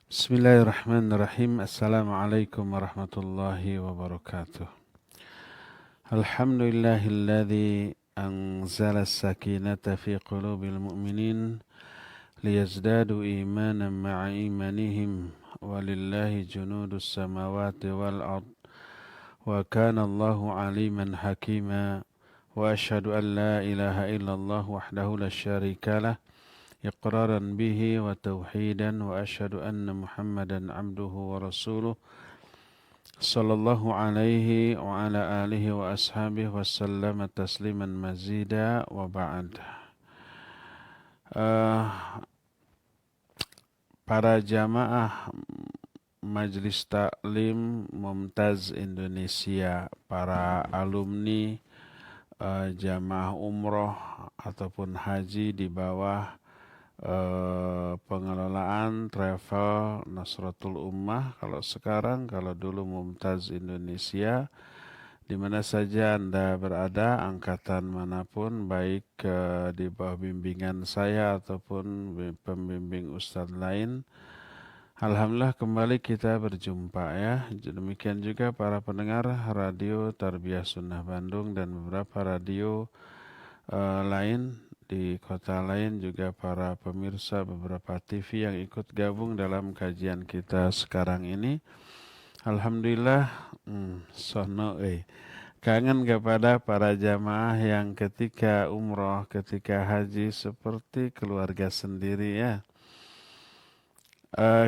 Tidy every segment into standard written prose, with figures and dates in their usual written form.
Bismillahirrahmanirrahim. Assalamualaikum warahmatullahi wabarakatuh. Alhamdulillahilladzi anzala as-sakinata fi qulubil mu'minin liyazdadu imanan ma'a imanihim walillahi junudus samawati wal ard wa kana Allahu aliman hakima wa asyhadu an la ilaha illallah wahdahu la syarika lah إقرارا به وتوحيدا وأشهد أن محمدا عبده ورسوله صلى الله عليه وعلى آله وأصحابه وسلم تسليما مزيدا وبعد. Para jamaah Majelis Taklim Mumtaz Indonesia, para alumni jamaah umroh ataupun haji di bawah pengelolaan travel Nasratul Ummah, kalau sekarang, kalau dulu Mumtaz Indonesia, di mana saja Anda berada, angkatan manapun, baik di bawah bimbingan saya ataupun pembimbing ustadz lain. Alhamdulillah kembali kita berjumpa ya. Demikian juga para pendengar radio Tarbiyah Sunnah Bandung dan beberapa radio lain di kota lain, juga para pemirsa beberapa TV yang ikut gabung dalam kajian kita sekarang ini. Alhamdulillah, kangen kepada para jamaah yang ketika umroh, ketika haji seperti keluarga sendiri ya.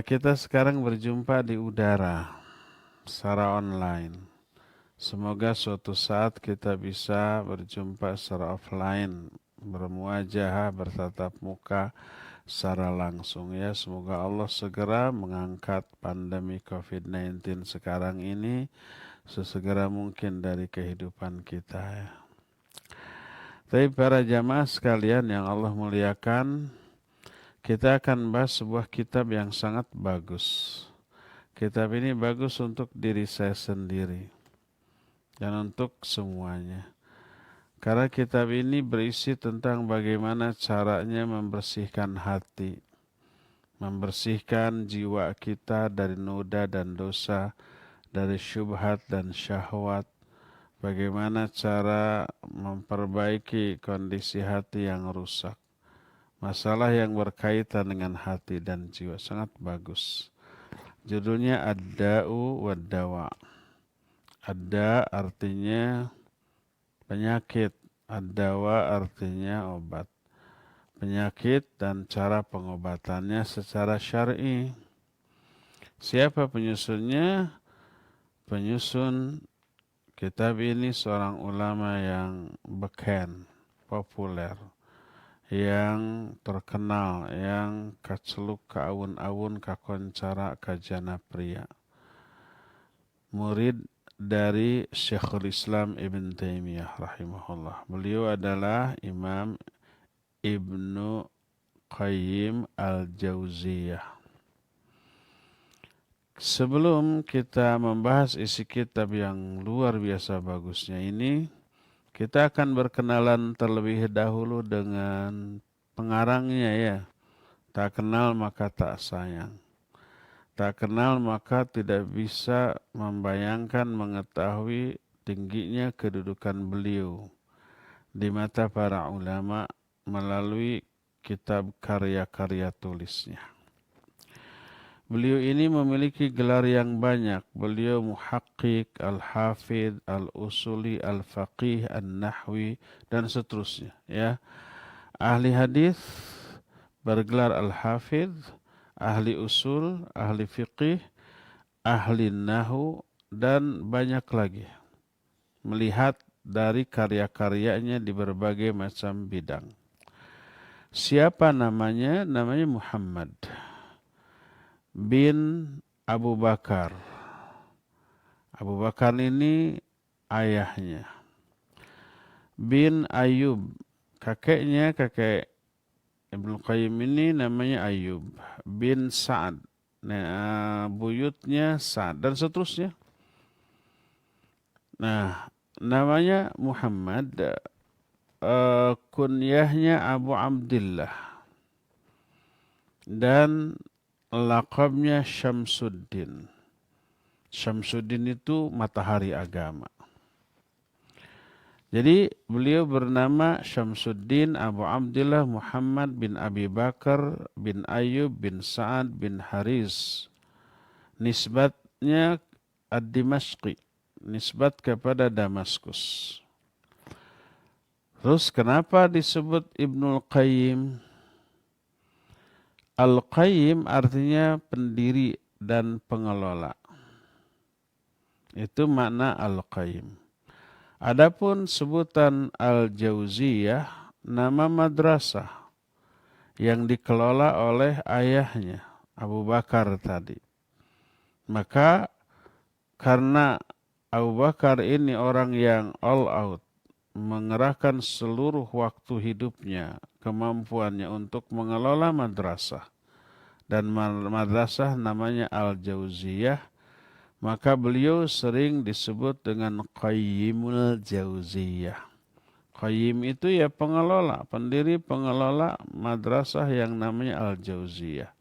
Kita sekarang berjumpa di udara secara online. Semoga suatu saat kita bisa berjumpa secara offline, bermuajahah, bertatap muka secara langsung ya. Semoga Allah segera mengangkat pandemi COVID-19 sekarang ini sesegera mungkin dari kehidupan kita ya. Tapi para jamaah sekalian yang Allah muliakan, kita akan bahas sebuah kitab yang sangat bagus. Kitab ini bagus untuk diri saya sendiri dan untuk semuanya. Karena kitab ini berisi tentang bagaimana caranya membersihkan hati, membersihkan jiwa kita dari noda dan dosa, dari syubhat dan syahwat, bagaimana cara memperbaiki kondisi hati yang rusak. Masalah yang berkaitan dengan hati dan jiwa sangat bagus. Judulnya Ad-Da'u wad-Dawa. Ad-Da artinya penyakit, ad-dawa artinya obat. Penyakit dan cara pengobatannya secara syar'i. Siapa penyusunnya? Penyusun kitab ini seorang ulama yang beken, populer, yang terkenal, yang kaceluk kaawun-awun kakoncara kajana pria. Murid dari Syekhul Islam Ibn Taimiyah rahimahullah. Beliau adalah Imam Ibnu Qayyim Al-Jauziyah. Sebelum kita membahas isi kitab yang luar biasa bagusnya ini, kita akan berkenalan terlebih dahulu dengan pengarangnya ya. Tak kenal maka tak sayang. Tak kenal maka tidak bisa membayangkan, mengetahui tingginya kedudukan beliau di mata para ulama melalui kitab karya-karya tulisnya. Beliau ini memiliki gelar yang banyak. Beliau muhaqqiq, al-hafidh, al-usuli, al-faqih, an-nahwi, dan seterusnya. Ya. Ahli hadis bergelar al-hafidh, ahli usul, ahli fiqih, ahli nahu, dan banyak lagi. Melihat dari karya-karyanya di berbagai macam bidang. Siapa namanya? Namanya Muhammad bin Abu Bakar. Abu Bakar ini ayahnya. Bin Ayub, kakeknya, kakek Ibnu Qayyim ini namanya Ayub bin Sa'ad. Nah, buyutnya Sa'ad dan seterusnya. Nah, namanya Muhammad, kunyahnya Abu Abdillah. Dan laqabnya Syamsuddin. Syamsuddin itu matahari agama. Jadi beliau bernama Syamsuddin Abu Abdullah Muhammad bin Abi Bakar bin Ayyub bin Sa'ad bin Haris. Nisbatnya Ad-Dimashqi, nisbat kepada Damaskus. Terus kenapa disebut Ibnul Qayyim? Al-Qayyim artinya pendiri dan pengelola. Itu makna Al-Qayyim. Adapun sebutan Al-Jauziyah, nama madrasah yang dikelola oleh ayahnya, Abu Bakar tadi. Maka karena Abu Bakar ini orang yang all out, mengerahkan seluruh waktu hidupnya, kemampuannya untuk mengelola madrasah. Dan madrasah namanya Al-Jauziyah, maka beliau sering disebut dengan Qayyimul Jauziyah. Qayyim itu ya pengelola, pendiri pengelola madrasah yang namanya Al-Jauziyah.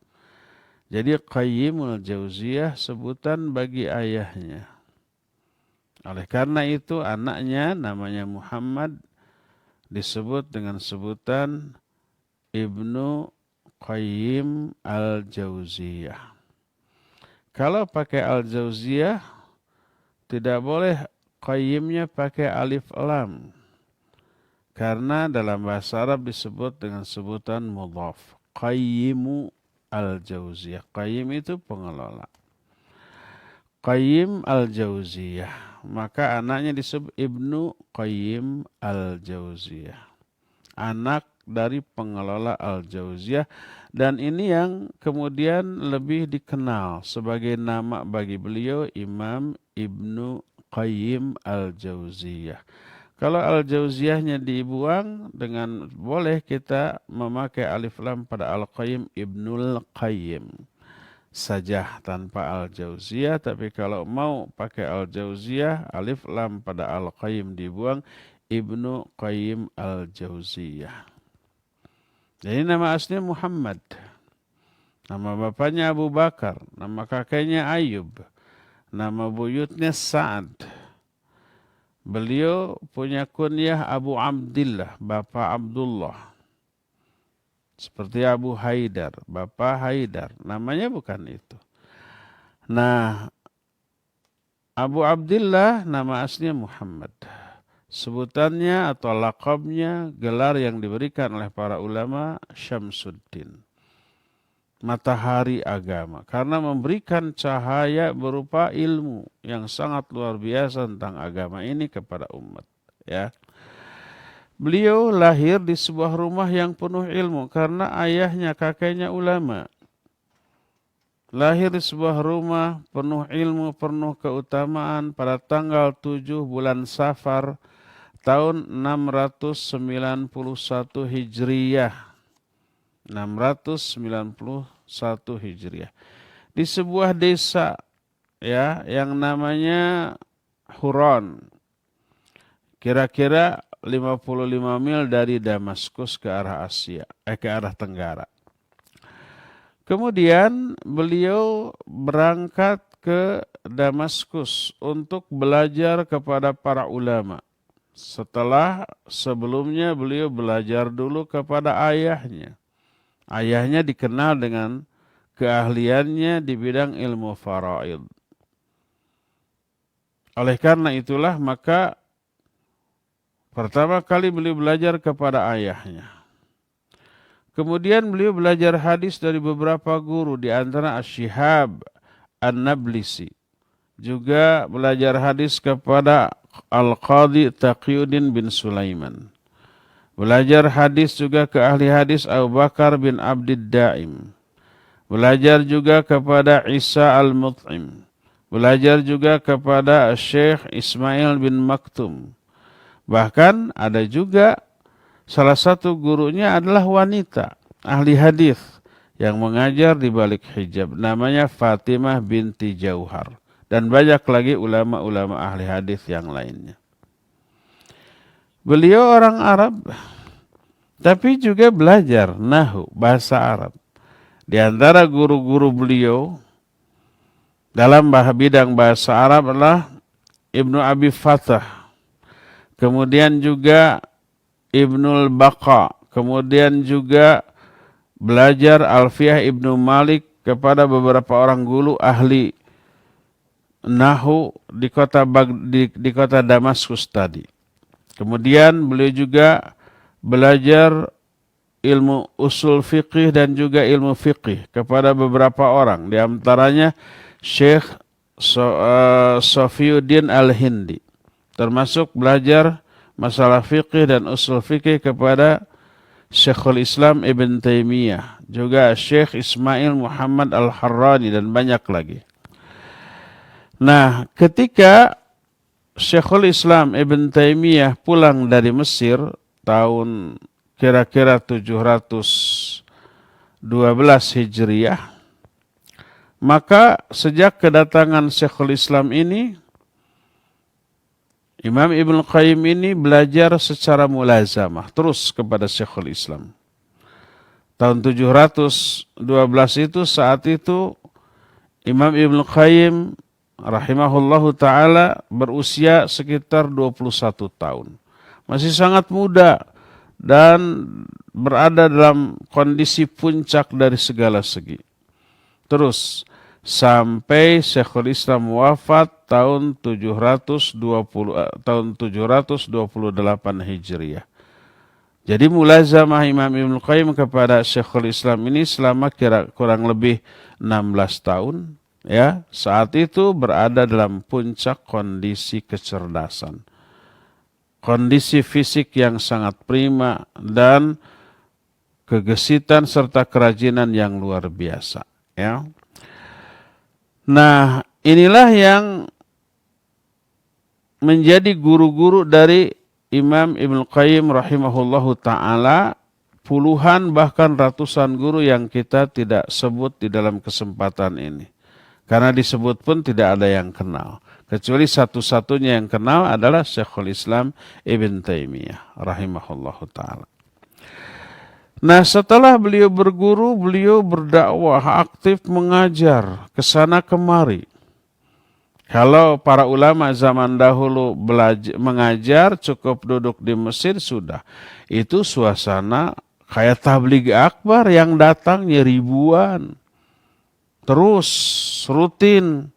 Jadi Qayyimul Jauziyah sebutan bagi ayahnya. Oleh karena itu anaknya namanya Muhammad disebut dengan sebutan Ibnu Qayyim Al-Jauziyah. Kalau pakai Al-Jauziyah, tidak boleh qayyimnya pakai alif lam. Karena dalam bahasa Arab disebut dengan sebutan mudhaf. Qayyimu Al-Jauziyah. Qayyim itu pengelola. Qayyim Al-Jauziyah. Maka anaknya disebut Ibnu Qayyim Al-Jauziyah. Anak dari pengelola Al-Jauziyah. Dan ini yang kemudian lebih dikenal sebagai nama bagi beliau Imam Ibnu Qayyim Al-Jauziyah. Kalau Al-Jauziyahnya dibuang, dengan boleh kita memakai alif lam pada Al-Qayyim, Ibnul Qayyim saja tanpa Al-Jauziyah. Tapi kalau mau pakai Al-Jauziyah, alif lam pada Al-Qayyim dibuang, Ibnu Qayyim Al-Jauziyah. Jadi nama aslinya Muhammad. Nama bapaknya Abu Bakar. Nama kakeknya Ayyub. Nama buyutnya Sa'ad. Beliau punya kunyah Abu Abdillah, Bapak Abdullah. Seperti Abu Haidar, Bapak Haidar. Namanya bukan itu. Nah, Abu Abdillah nama aslinya Muhammad. Sebutannya atau laqabnya, gelar yang diberikan oleh para ulama, Syamsuddin. Matahari agama. Karena memberikan cahaya berupa ilmu yang sangat luar biasa tentang agama ini kepada umat. Ya. Beliau lahir di sebuah rumah yang penuh ilmu karena ayahnya, kakeknya ulama. Lahir di sebuah rumah penuh ilmu, penuh keutamaan pada tanggal 7 bulan Safar tahun 691 Hijriyah. 691 Hijriah. Di sebuah desa ya yang namanya Huron. Kira-kira 55 mil dari Damaskus ke arah ke arah Tenggara. Kemudian beliau berangkat ke Damaskus untuk belajar kepada para ulama. Sebelumnya beliau belajar dulu kepada ayahnya. Ayahnya dikenal dengan keahliannya di bidang ilmu faraid. Oleh karena itulah maka pertama kali beliau belajar kepada ayahnya. Kemudian beliau belajar hadis dari beberapa guru, di antara Asy-Syihab An-Nablisi. Juga belajar hadis kepada Al-Qadhi Taqiyuddin bin Sulaiman. Belajar hadis juga ke ahli hadis Abu Bakar bin Abdid Daim. Belajar juga kepada Isa Al-Mut'im. Belajar juga kepada Syekh Ismail bin Maktum. Bahkan ada juga salah satu gurunya adalah wanita, ahli hadis yang mengajar di balik hijab. Namanya Fatimah binti Jauhar. Dan banyak lagi ulama-ulama ahli hadis yang lainnya. Beliau orang Arab, tapi juga belajar nahwu, bahasa Arab. Di antara guru-guru beliau dalam bidang bahasa Arab adalah Ibnu Abi Fathah, kemudian juga Ibnul Baqa, kemudian juga belajar Alfiyah Ibnu Malik kepada beberapa orang guru ahli Nahu di kota Damaskus tadi. Kemudian beliau juga belajar ilmu usul fiqih dan juga ilmu fiqih kepada beberapa orang. Di antaranya Syekh Sofiyuddin Al-Hindi. Termasuk belajar masalah fiqih dan usul fiqih kepada Syekhul Islam Ibn Taimiyah. Juga Syekh Ismail Muhammad Al-Harrani dan banyak lagi. Nah, ketika Syekhul Islam Ibn Taimiyah pulang dari Mesir tahun kira-kira 712 Hijriah, maka sejak kedatangan Syekhul Islam ini, Imam Ibn Qayyim ini belajar secara mulazamah terus kepada Syekhul Islam. Tahun 712 itu, saat itu Imam Ibn Qayyim rahimahullahu ta'ala berusia sekitar 21 tahun. Masih sangat muda dan berada dalam kondisi puncak dari segala segi. Terus sampai Syekhul Islam wafat tahun 728 Hijriah. Jadi mulazamah Imam Ibn Qayyim kepada Syekhul Islam ini selama kurang lebih 16 tahun. Ya, saat itu berada dalam puncak kondisi kecerdasan. Kondisi fisik yang sangat prima dan kegesitan serta kerajinan yang luar biasa. Ya. Nah, inilah yang menjadi guru-guru dari Imam Ibn Qayyim rahimahullahu ta'ala, puluhan bahkan ratusan guru yang kita tidak sebut di dalam kesempatan ini. Karena disebut pun tidak ada yang kenal. Kecuali satu-satunya yang kenal adalah Syekhul Islam Ibn Taimiyah rahimahullahu ta'ala. Nah, setelah beliau berguru, beliau berdakwah, aktif mengajar kesana kemari. Kalau para ulama zaman dahulu mengajar cukup duduk di Mesir sudah. Itu suasana kayak tabligh akbar yang datangnya ribuan. Terus rutin.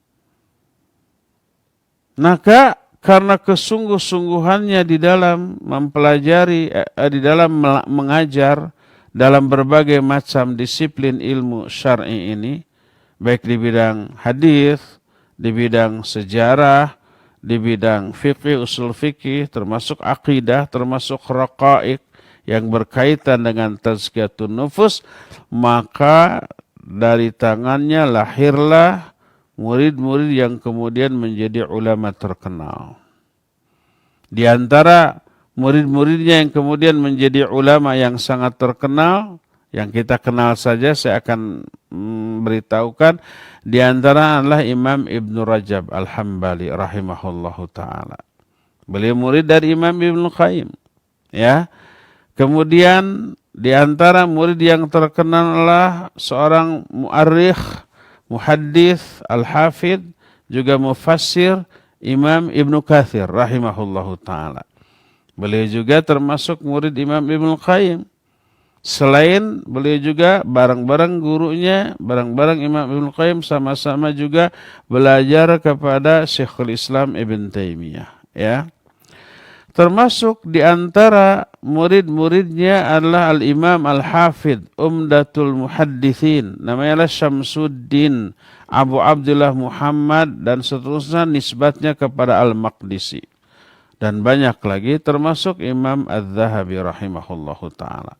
Maka karena kesungguh-sungguhannya di dalam mempelajari, di dalam mengajar dalam berbagai macam disiplin ilmu syar'i ini, baik di bidang hadis, di bidang sejarah, di bidang fikih, usul fikih, termasuk akidah, termasuk raqaiq yang berkaitan dengan tazkiyatun nufus, maka dari tangannya lahirlah murid-murid yang kemudian menjadi ulama terkenal. Di antara murid-muridnya yang kemudian menjadi ulama yang sangat terkenal, yang kita kenal saja saya akan beritahukan, di antara adalah Imam Ibn Rajab Al-Hambali rahimahullahu ta'ala. Beliau murid dari Imam Ibn Qayyim. Ya. Kemudian di antara murid yang terkenal adalah seorang mu'arrikh, muhaddits, al-hafidh, juga mufassir Imam Ibn Katsir rahimahullahu ta'ala. Beliau juga termasuk murid Imam Ibn Qayyim. Selain beliau juga bareng-bareng gurunya, bareng-bareng Imam Ibn Qayyim sama-sama juga belajar kepada Syekhul Islam Ibn Taimiyah. Ya. Termasuk di antara murid-muridnya adalah Al-Imam Al-Hafidh Umdatul Muhaddithin. Namanya Syamsuddin Abu Abdullah Muhammad dan seterusnya nisbatnya kepada Al-Maqdisi. Dan banyak lagi termasuk Imam Az-Zahabi rahimahullahu ta'ala.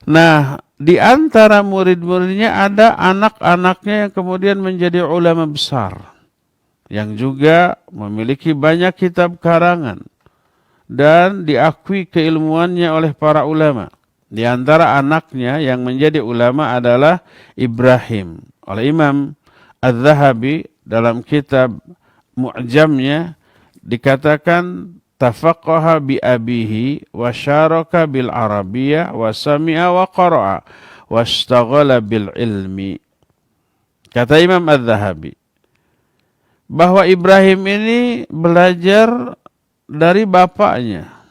Nah, di antara murid-muridnya ada anak-anaknya yang kemudian menjadi ulama besar. Yang juga memiliki banyak kitab karangan. Dan diakui keilmuannya oleh para ulama. Di antara anaknya yang menjadi ulama adalah Ibrahim. Oleh Imam Az-Zahabi dalam kitab Mu'jamnya dikatakan tafaqqaha bi abihi wa syaraka bil arabiyyah wa sami'a wa qara'a washtaghala bil ilmi. Kata Imam Az-Zahabi, bahwa Ibrahim ini belajar dari bapaknya.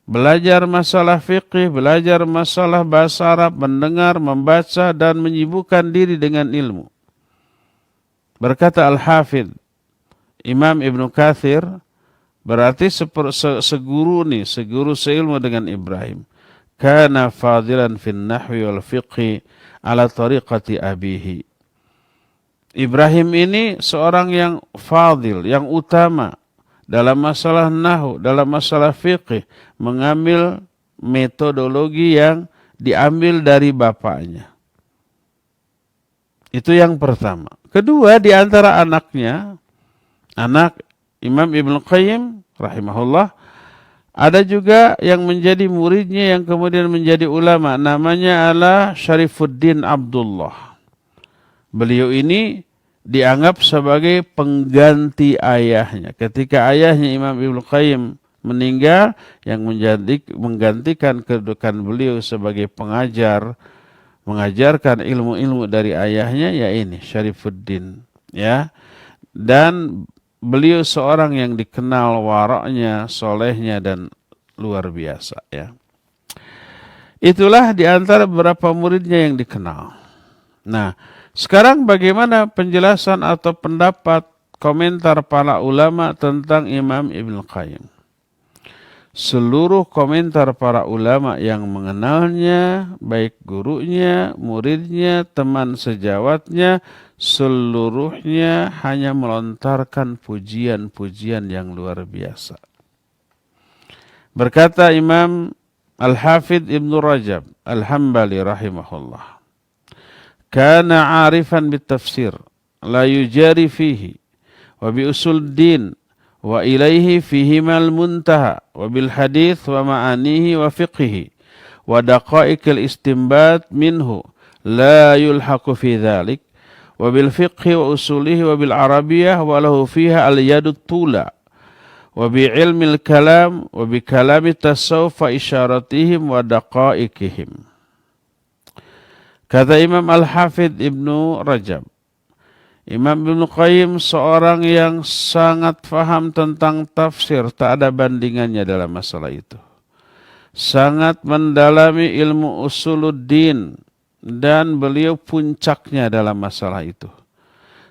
Belajar masalah fikih, belajar masalah bahasa Arab, mendengar, membaca, dan menyibukkan diri dengan ilmu. Berkata Al-Hafidh Imam Ibnu Katsir, berarti seguru seilmu dengan Ibrahim. Kana fadilan fin nahwi wal fiqhi ala tariqati abihi. Ibrahim ini seorang yang fadil, yang utama dalam masalah nahwu, dalam masalah fiqih, mengambil metodologi yang diambil dari bapaknya. Itu yang pertama. Kedua, di antara anaknya, anak Imam Ibnu Qayyim rahimahullah, ada juga yang menjadi muridnya yang kemudian menjadi ulama, namanya adalah Syarifuddin Abdullah. Beliau ini dianggap sebagai pengganti ayahnya. Ketika ayahnya Imam Ibnu Qayyim meninggal, yang menggantikan kedudukan beliau sebagai pengajar, mengajarkan ilmu-ilmu dari ayahnya, ya ini Syarifuddin, ya. Dan beliau seorang yang dikenal waraknya, solehnya, dan luar biasa, ya. Itulah di antara beberapa muridnya yang dikenal. Nah, sekarang bagaimana penjelasan atau pendapat komentar para ulama tentang Imam Ibnu Qayyim? Seluruh komentar para ulama yang mengenalnya, baik gurunya, muridnya, teman sejawatnya, seluruhnya hanya melontarkan pujian-pujian yang luar biasa. Berkata Imam Al-Hafidh Ibnu Rajab Al-Hambali rahimahullah, kana arifan bitafsir, la yujari fihi, wa bi usul din, wa ilaihi fihimal muntaha, wa bil hadith wa ma'anihi wa fiqhihi, wa daqa'iqil istinbat minhu, la yulhaqu fi dhalik, wa bil fiqhi wa usulihi wa bil arabiyah, wa lahu fiha al yadut tula, wa bi ilmil kalam, wa bi kalami tasawuf wa isyaratihim wa daqa'iqihim. Kata Imam Al-Hafidh Ibnu Rajab, Imam Ibnu Qayyim seorang yang sangat faham tentang tafsir, tak ada bandingannya dalam masalah itu. Sangat mendalami ilmu usuluddin, dan beliau puncaknya dalam masalah itu.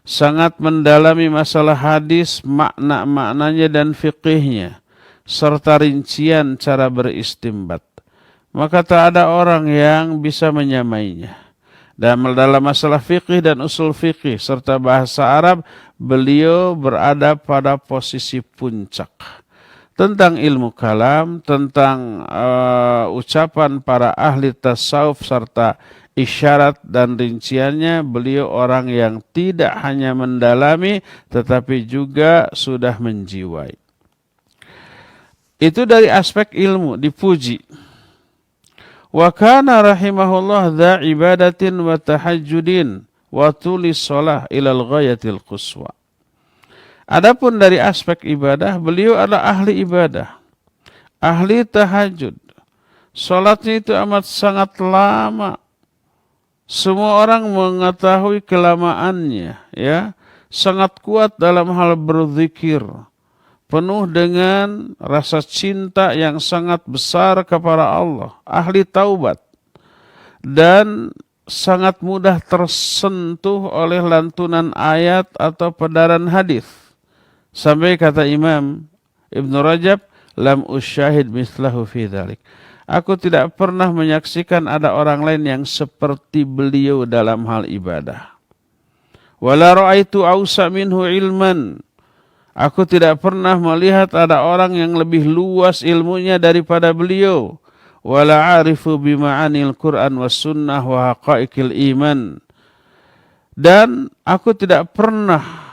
Sangat mendalami masalah hadis, makna-maknanya dan fiqihnya, serta rincian cara beristimbat. Maka tak ada orang yang bisa menyamainya. Dan dalam masalah fikih dan usul fikih serta bahasa Arab, beliau berada pada posisi puncak. Tentang ilmu kalam, tentang ucapan para ahli tasawuf serta isyarat dan rinciannya, beliau orang yang tidak hanya mendalami tetapi juga sudah menjiwai. Itu dari aspek ilmu, dipuji. Wa kana rahimahullah dha ibadatin wa tahajjudin wa tulis shalah ilal ghayatil quswa. Adapun dari aspek ibadah, beliau adalah ahli ibadah, ahli tahajud. Salatnya itu amat sangat lama. Semua orang mengetahui kelamaannya, ya. Sangat kuat dalam hal berzikir, penuh dengan rasa cinta yang sangat besar kepada Allah, ahli taubat, dan sangat mudah tersentuh oleh lantunan ayat atau pedaran hadis. Sampai kata Imam Ibnu Rajab, lam usyahid mislahu fi dzalik. Aku tidak pernah menyaksikan ada orang lain yang seperti beliau dalam hal ibadah. Wala ra'aitu awsa minhu ilman. Aku tidak pernah melihat ada orang yang lebih luas ilmunya daripada beliau. Wala arifu bima'anil Qur'an was sunnah wa haqa'iqil iman. Dan aku tidak pernah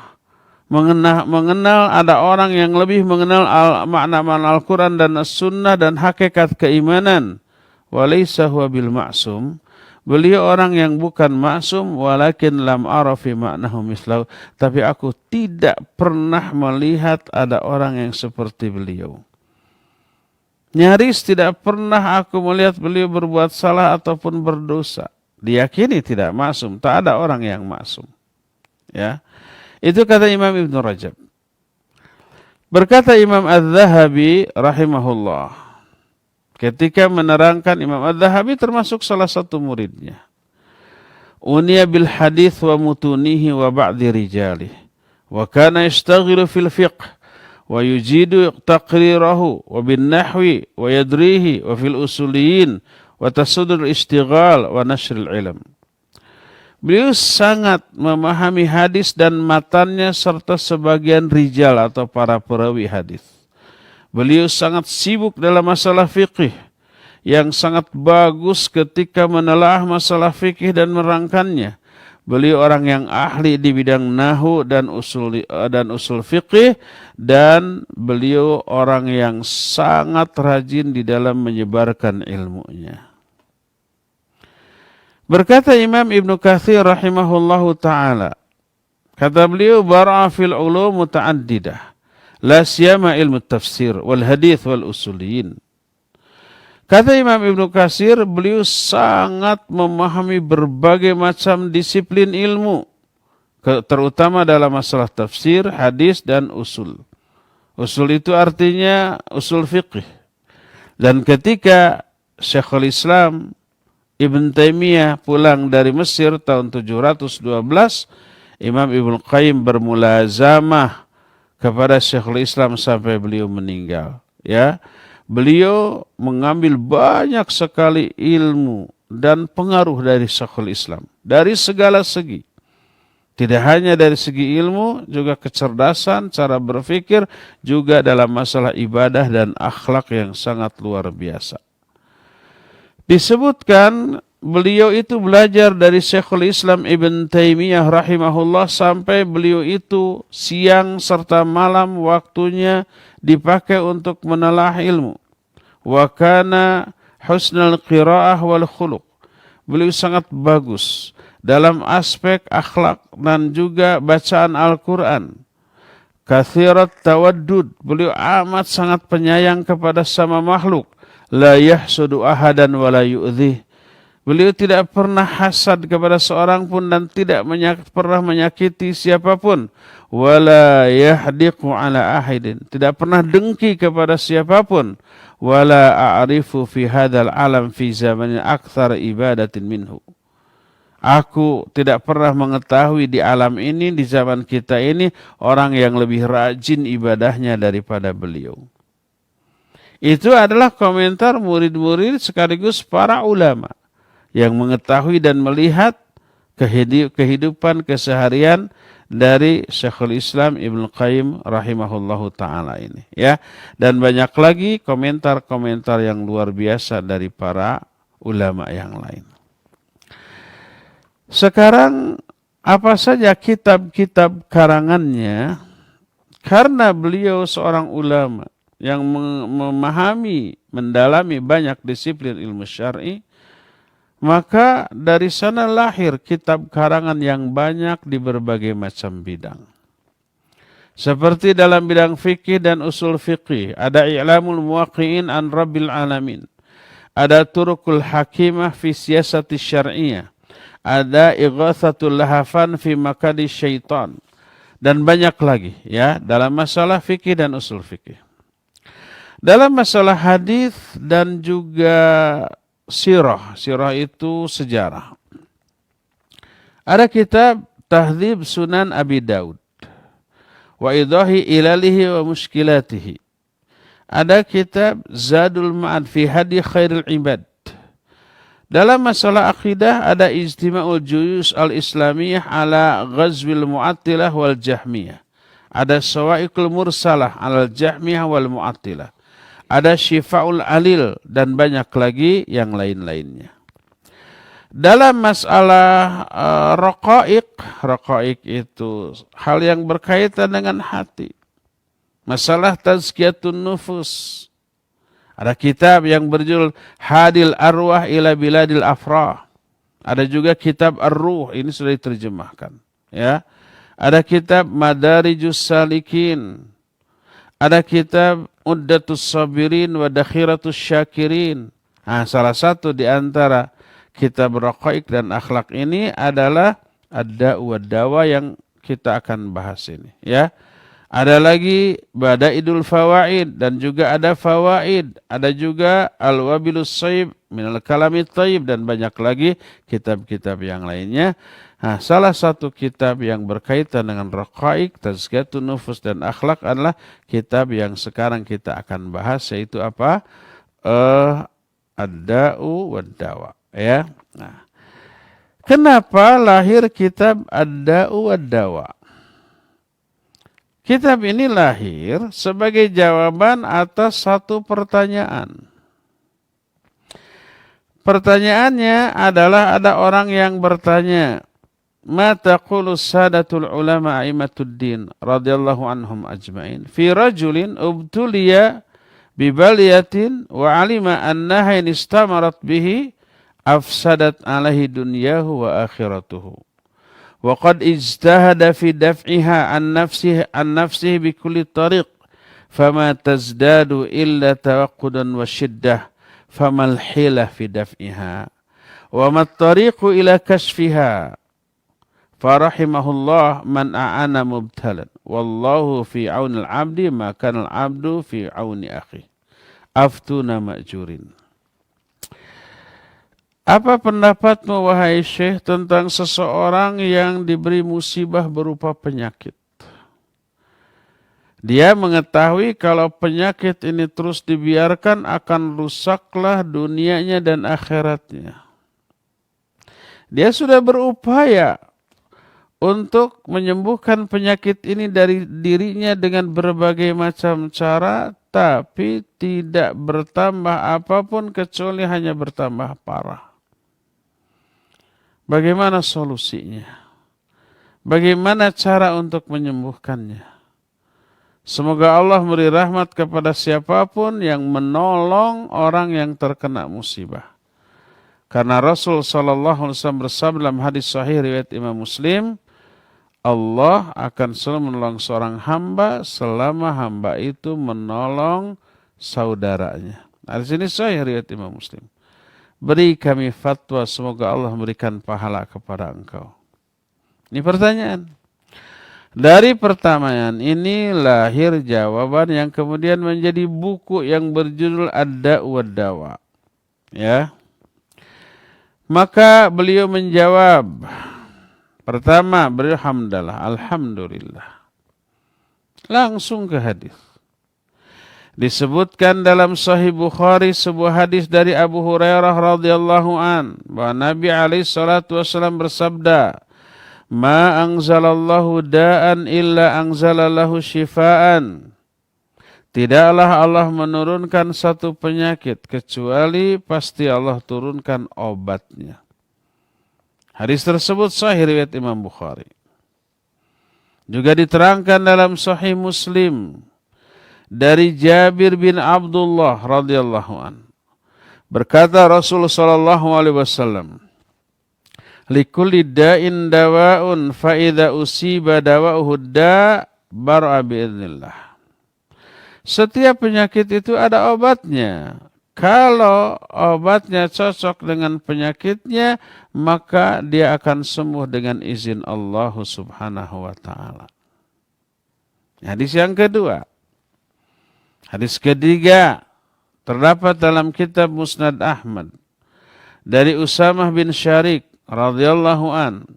mengenal ada orang yang lebih mengenal makna-makna Al-Quran dan As-Sunnah dan hakikat keimanan. Walaysa huwa bil ma'sum. Beliau orang yang bukan maksum, walakin lam arafi maknahu mislahu. Tapi aku tidak pernah melihat ada orang yang seperti beliau. Nyaris tidak pernah aku melihat beliau berbuat salah ataupun berdosa. Diyakini tidak maksum, tak ada orang yang maksum. Ya, itu kata Imam Ibn Rajab. Berkata Imam Az-Zahabi rahimahullah, ketika menerangkan, Imam Az-Zahabi termasuk salah satu muridnya. Uniya bil hadith wa mutunihi wa ba'di rijalih. Wa kana yashtaghilu fil fiqh. Wa yujidu taqrirahu wa bin nahwi wa yadrihi wa fil usuliyin wa tasudul istighal wa nashril ilm. Beliau sangat memahami hadis dan matannya serta sebagian rijal atau para perawi hadis. Beliau sangat sibuk dalam masalah fikih yang sangat bagus ketika menelaah masalah fikih dan merangkannya. Beliau orang yang ahli di bidang nahu dan usul fikih, dan beliau orang yang sangat rajin di dalam menyebarkan ilmunya. Berkata Imam Ibn Katsir rahimahullahu ta'ala, kata beliau, bara'a fil ulum muta'addidah, la siyama ilmu tafsir wal hadith wal usuliyin. Kata Imam Ibn Katsir, beliau sangat memahami berbagai macam disiplin ilmu, terutama dalam masalah tafsir, hadis, dan usul. Usul itu artinya usul fiqh. Dan ketika Syekhul Islam Ibn Taimiyah pulang dari Mesir tahun 712, Imam Ibn Qayyim bermulazamah kepada Syekhul Islam sampai beliau meninggal. Ya, beliau mengambil banyak sekali ilmu dan pengaruh dari Syekhul Islam dari segala segi. Tidak hanya dari segi ilmu, juga kecerdasan, cara berpikir, juga dalam masalah ibadah dan akhlak yang sangat luar biasa. Disebutkan beliau itu belajar dari Syekhul Islam Ibn Taimiyah rahimahullah sampai beliau itu siang serta malam waktunya dipakai untuk menelaah ilmu. Wa kana husnul qiraah wal khuluq. Beliau sangat bagus dalam aspek akhlak dan juga bacaan Al-Quran. Kathirat tawaddud. Beliau amat sangat penyayang kepada sama makhluk. La yahsudu ahadan wa la yu'dhih. Beliau tidak pernah hasad kepada seorang pun dan tidak pernah menyakiti siapapun. Wala yahdiqu ala ahidin. Tidak pernah dengki kepada siapapun. Wala a'rifu fi hadzal alam fi zamanin aktsar ibadatin minhu. Aku tidak pernah mengetahui di alam ini, di zaman kita ini, orang yang lebih rajin ibadahnya daripada beliau. Itu adalah komentar murid-murid sekaligus para ulama yang mengetahui dan melihat kehidupan keseharian dari Syekhul Islam Ibn Qayyim rahimahullahu ta'ala ini. Ya. Dan banyak lagi komentar-komentar yang luar biasa dari para ulama yang lain. Sekarang apa saja kitab-kitab karangannya, karena beliau seorang ulama yang memahami, mendalami banyak disiplin ilmu syar'i, maka dari sana lahir kitab karangan yang banyak di berbagai macam bidang. Seperti dalam bidang fikih dan usul fikih, ada I'lamul Muwaqqi'in an Rabbil Alamin, ada Turuqul Hakimah fi Siyasati Syar'iyyah, ada Ighathatul Lahafan fi Makadi Syaitan, dan banyak lagi ya dalam masalah fikih dan usul fikih. Dalam masalah hadis dan juga sirah itu sejarah. Ada kitab Tahdzib Sunan Abi Daud wa Idahi Ilalihi wa Mushkilatihi. Ada kitab Zadul Ma'ad fi Hadi Khairil Ibad. Dalam masalah akidah ada Ijtima'ul Juyus al-Islamiyah ala Ghazwil Mu'attilah wal Jahmiyah. Ada Sawa'iqul Mursalah ala Jahmiyah wal Mu'attilah. Ada Syifa'ul Alil dan banyak lagi yang lain-lainnya. Dalam masalah raqaiq itu hal yang berkaitan dengan hati. Masalah tazkiyatun nufus. Ada kitab yang berjudul Hadil Arwah ila Biladil Afrah. Ada juga kitab Ar-Ruh, ini sudah diterjemahkan. Ya. Ada kitab Madarijus Salikin. Ada kitab uddatus sabirin wa dakhiratus syakirin. Nah, salah satu di antara kitab Raqaiq dan Akhlak ini adalah ad-da'u wad-dawa yang kita akan bahas ini, ya. Ada lagi Badaidul Fawaid dan juga ada Fawaid, ada juga Al-Wabilus Sayyib minal Kalamit Thayyib dan banyak lagi kitab-kitab yang lainnya. Nah, salah satu kitab yang berkaitan dengan Raqaiq, Tazkiyatun Nufus dan Akhlak adalah kitab yang sekarang kita akan bahas, yaitu apa? Ad-Da'u wad-Dawa, ya. Nah, kenapa lahir kitab Ad-Da'u wad-Dawa? Kitab ini lahir sebagai jawaban atas satu pertanyaan. Pertanyaannya adalah ada orang yang bertanya, "Ma taqulu sadatul ulama a'imatuddin radhiyallahu anhum ajma'in fi rajulin ubtuliya bi baliyatin wa 'alima annaha in istamarat bihi afsadat alaihi dunyahu wa akhiratuhu. وقد اجتهد في دفعها عن نفسه بكل طريق فما تزداد إلا توقدا وشدة فما الحيلة في دفعها وما الطريق إلى كشفها فرحمه الله من أعان مبتلا والله في عون العبد ما كان العبد في عون أخيه أفتونا مأجورين." Apa pendapatmu wahai Syekh tentang seseorang yang diberi musibah berupa penyakit? Dia mengetahui kalau penyakit ini terus dibiarkan akan rusaklah dunianya dan akhiratnya. Dia sudah berupaya untuk menyembuhkan penyakit ini dari dirinya dengan berbagai macam cara, tapi tidak bertambah apapun kecuali hanya bertambah parah. Bagaimana solusinya? Bagaimana cara untuk menyembuhkannya? Semoga Allah beri rahmat kepada siapapun yang menolong orang yang terkena musibah. Karena Rasul sallallahu alaihi wasallam bersabda dalam hadis sahih riwayat Imam Muslim, Allah akan selalu menolong seorang hamba selama hamba itu menolong saudaranya. Di sini sahih riwayat Imam Muslim. Beri kami fatwa, semoga Allah memberikan pahala kepada engkau. Ini pertanyaan. Dari pertanyaan ini lahir jawaban yang kemudian menjadi buku yang berjudul Ad-Da'u wad-Dawa. Ya. Maka beliau menjawab. Pertama, beliau hamdalah, alhamdulillah. Langsung ke hadis. Disebutkan dalam Sahih Bukhari sebuah hadis dari Abu Hurairah radhiyallahu an bahwa Nabi alaihi salatu wasallam bersabda, "Ma anzalallahu da'an illa anzalalahu syifaan." Tidaklah Allah menurunkan satu penyakit kecuali pasti Allah turunkan obatnya. Hadis tersebut sahih riwayat Imam Bukhari. Juga diterangkan dalam Sahih Muslim dari Jabir bin Abdullah radhiyallahu an. Berkata Rasul sallallahu alaihi wasallam, "Likulli da'in dawa'un fa idza usiba dawa'uhu da' bar'a bi'idznillah." Setiap penyakit itu ada obatnya. Kalau obatnya cocok dengan penyakitnya, maka dia akan sembuh dengan izin Allah Subhanahu wa taala. Hadis yang kedua. Hadis ketiga terdapat dalam kitab Musnad Ahmad dari Usamah bin Syarik radhiyallahu an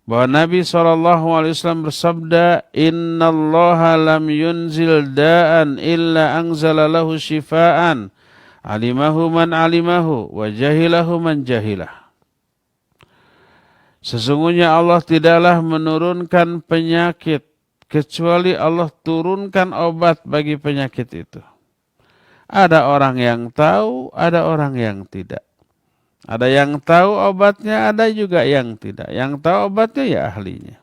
bahwa Nabi SAW bersabda, "Innallaha lam yunzil da'an illa anzala lahu syifaan, alimahu man alimahu wa jahilahu man jahilah." Sesungguhnya Allah tidaklah menurunkan penyakit kecuali Allah turunkan obat bagi penyakit itu. Ada orang yang tahu, ada orang yang tidak. Ada yang tahu obatnya, ada juga yang tidak. Yang tahu obatnya ya ahlinya.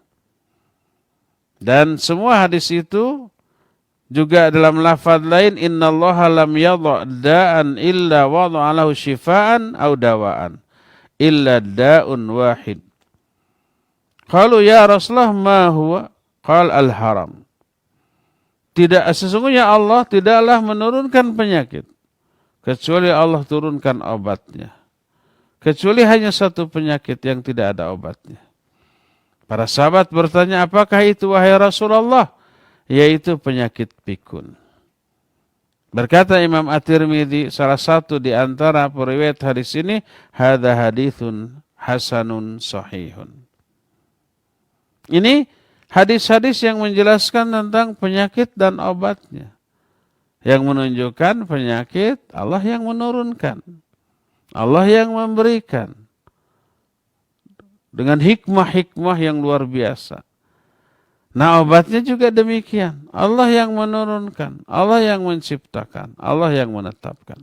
Dan semua hadis itu juga dalam lafaz lain, "Innallaha lam yadha' da'an illa wadha'a lahu syifaan aw dawa'an illa da'un wahid." Qalu ya Rasulullah ma huwa? Qal al-haram. Sesungguhnya Allah tidaklah menurunkan penyakit kecuali Allah turunkan obatnya. Kecuali hanya satu penyakit yang tidak ada obatnya. Para sahabat bertanya, apakah itu wahai Rasulullah? Yaitu penyakit pikun. Berkata Imam At-Tirmidzi, salah satu di antara periwayat hadis ini, hadza haditsun hasanun sahihun. Ini hadis-hadis yang menjelaskan tentang penyakit dan obatnya. Yang menunjukkan penyakit Allah yang menurunkan. Allah yang memberikan. Dengan hikmah-hikmah yang luar biasa. Nah, obatnya juga demikian. Allah yang menurunkan. Allah yang menciptakan. Allah yang menetapkan.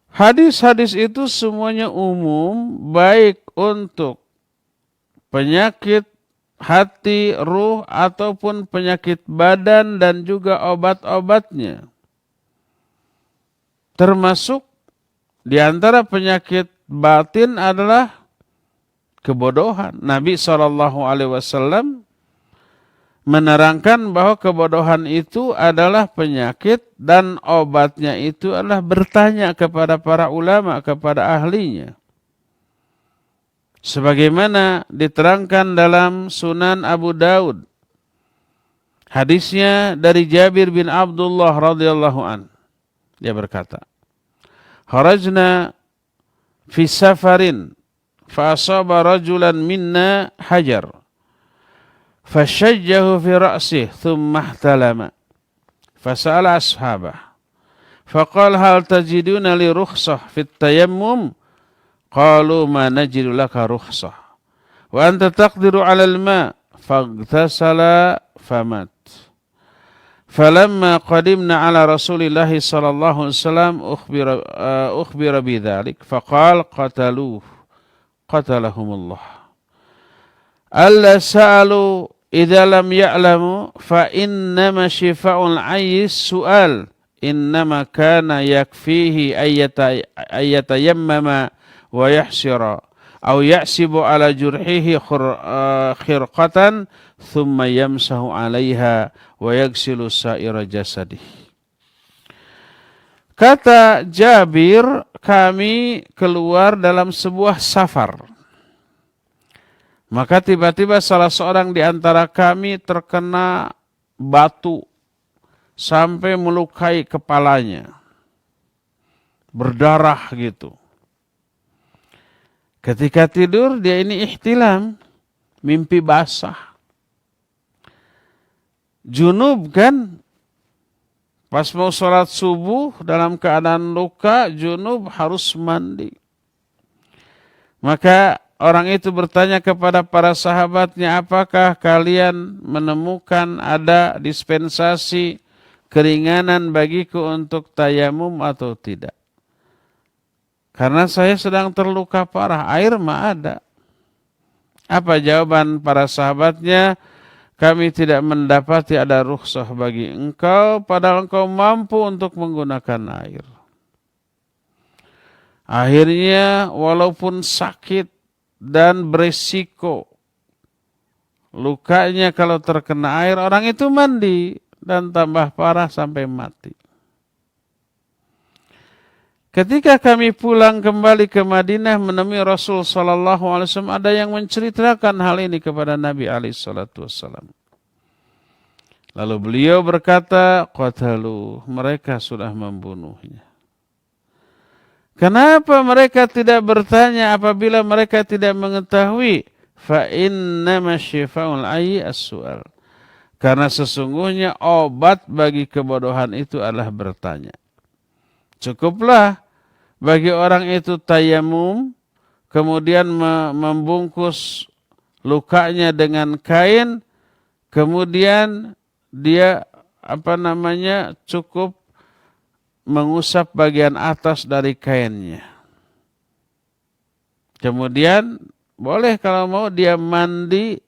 Hadis-hadis itu semuanya umum. Baik untuk penyakit hati, ruh, ataupun penyakit badan dan juga obat-obatnya. Termasuk di antara penyakit batin adalah kebodohan. Nabi SAW menerangkan bahwa kebodohan itu adalah penyakit dan obatnya itu adalah bertanya kepada para ulama, kepada ahlinya. Sebagaimana diterangkan dalam Sunan Abu Daud. Hadisnya dari Jabir bin Abdullah radhiyallahu an. Dia berkata, "Kharajna fi safarin fa asaba rajulan minna hajar. Fashajjahu fi ra'sihi thumma ihtalama. Fasa'ala ashabah. Faqala hal tajiduna li rukhsah fit tayammum?" Qalu ma najidu laka rukhsah wa anta taqdiru 'ala al-ma' faghtasala famat. Falamma qadimna 'ala Rasulillah sallallahu alaihi wasallam ukhbira bidzalik faqala qatalahumullah. Alla sa'alu idza lam ya'lamu fa innama shifa'ul 'ayyi su'al innama kana yakfihi ayyatayammama wa yahsira aw ya'sibu ala jurhihi khirqatan thumma yamsahu 'alaiha wa yaghsilu sa'ira jasadih. Kata Jabir, kami keluar dalam sebuah safar. Maka tiba-tiba salah seorang di antara kami terkena batu sampai melukai kepalanya. Berdarah gitu. Ketika tidur dia ini ihtilam, mimpi basah. Junub kan, pas mau sholat subuh dalam keadaan luka, junub harus mandi. Maka orang itu bertanya kepada para sahabatnya, apakah kalian menemukan ada dispensasi keringanan bagiku untuk tayamum atau tidak? Karena saya sedang terluka parah, air mah ada. Apa jawaban para sahabatnya? Kami tidak mendapati ada rukhsah bagi engkau, padahal engkau mampu untuk menggunakan air. Akhirnya walaupun sakit dan berisiko, lukanya kalau terkena air, orang itu mandi dan tambah parah sampai mati. Ketika kami pulang kembali ke Madinah menemui Rasul sallallahu alaihi wasallam, ada yang menceritakan hal ini kepada Nabi alaihi salatu wasallam. Lalu beliau berkata, qatalu, mereka sudah membunuhnya. Kenapa mereka tidak bertanya apabila mereka tidak mengetahui? Fa innama syifa'ul 'ayyi as-su'al. Karena sesungguhnya obat bagi kebodohan itu adalah bertanya. Cukuplah bagi orang itu tayamum, kemudian membungkus lukanya dengan kain, kemudian dia cukup mengusap bagian atas dari kainnya. Kemudian boleh kalau mau dia mandi,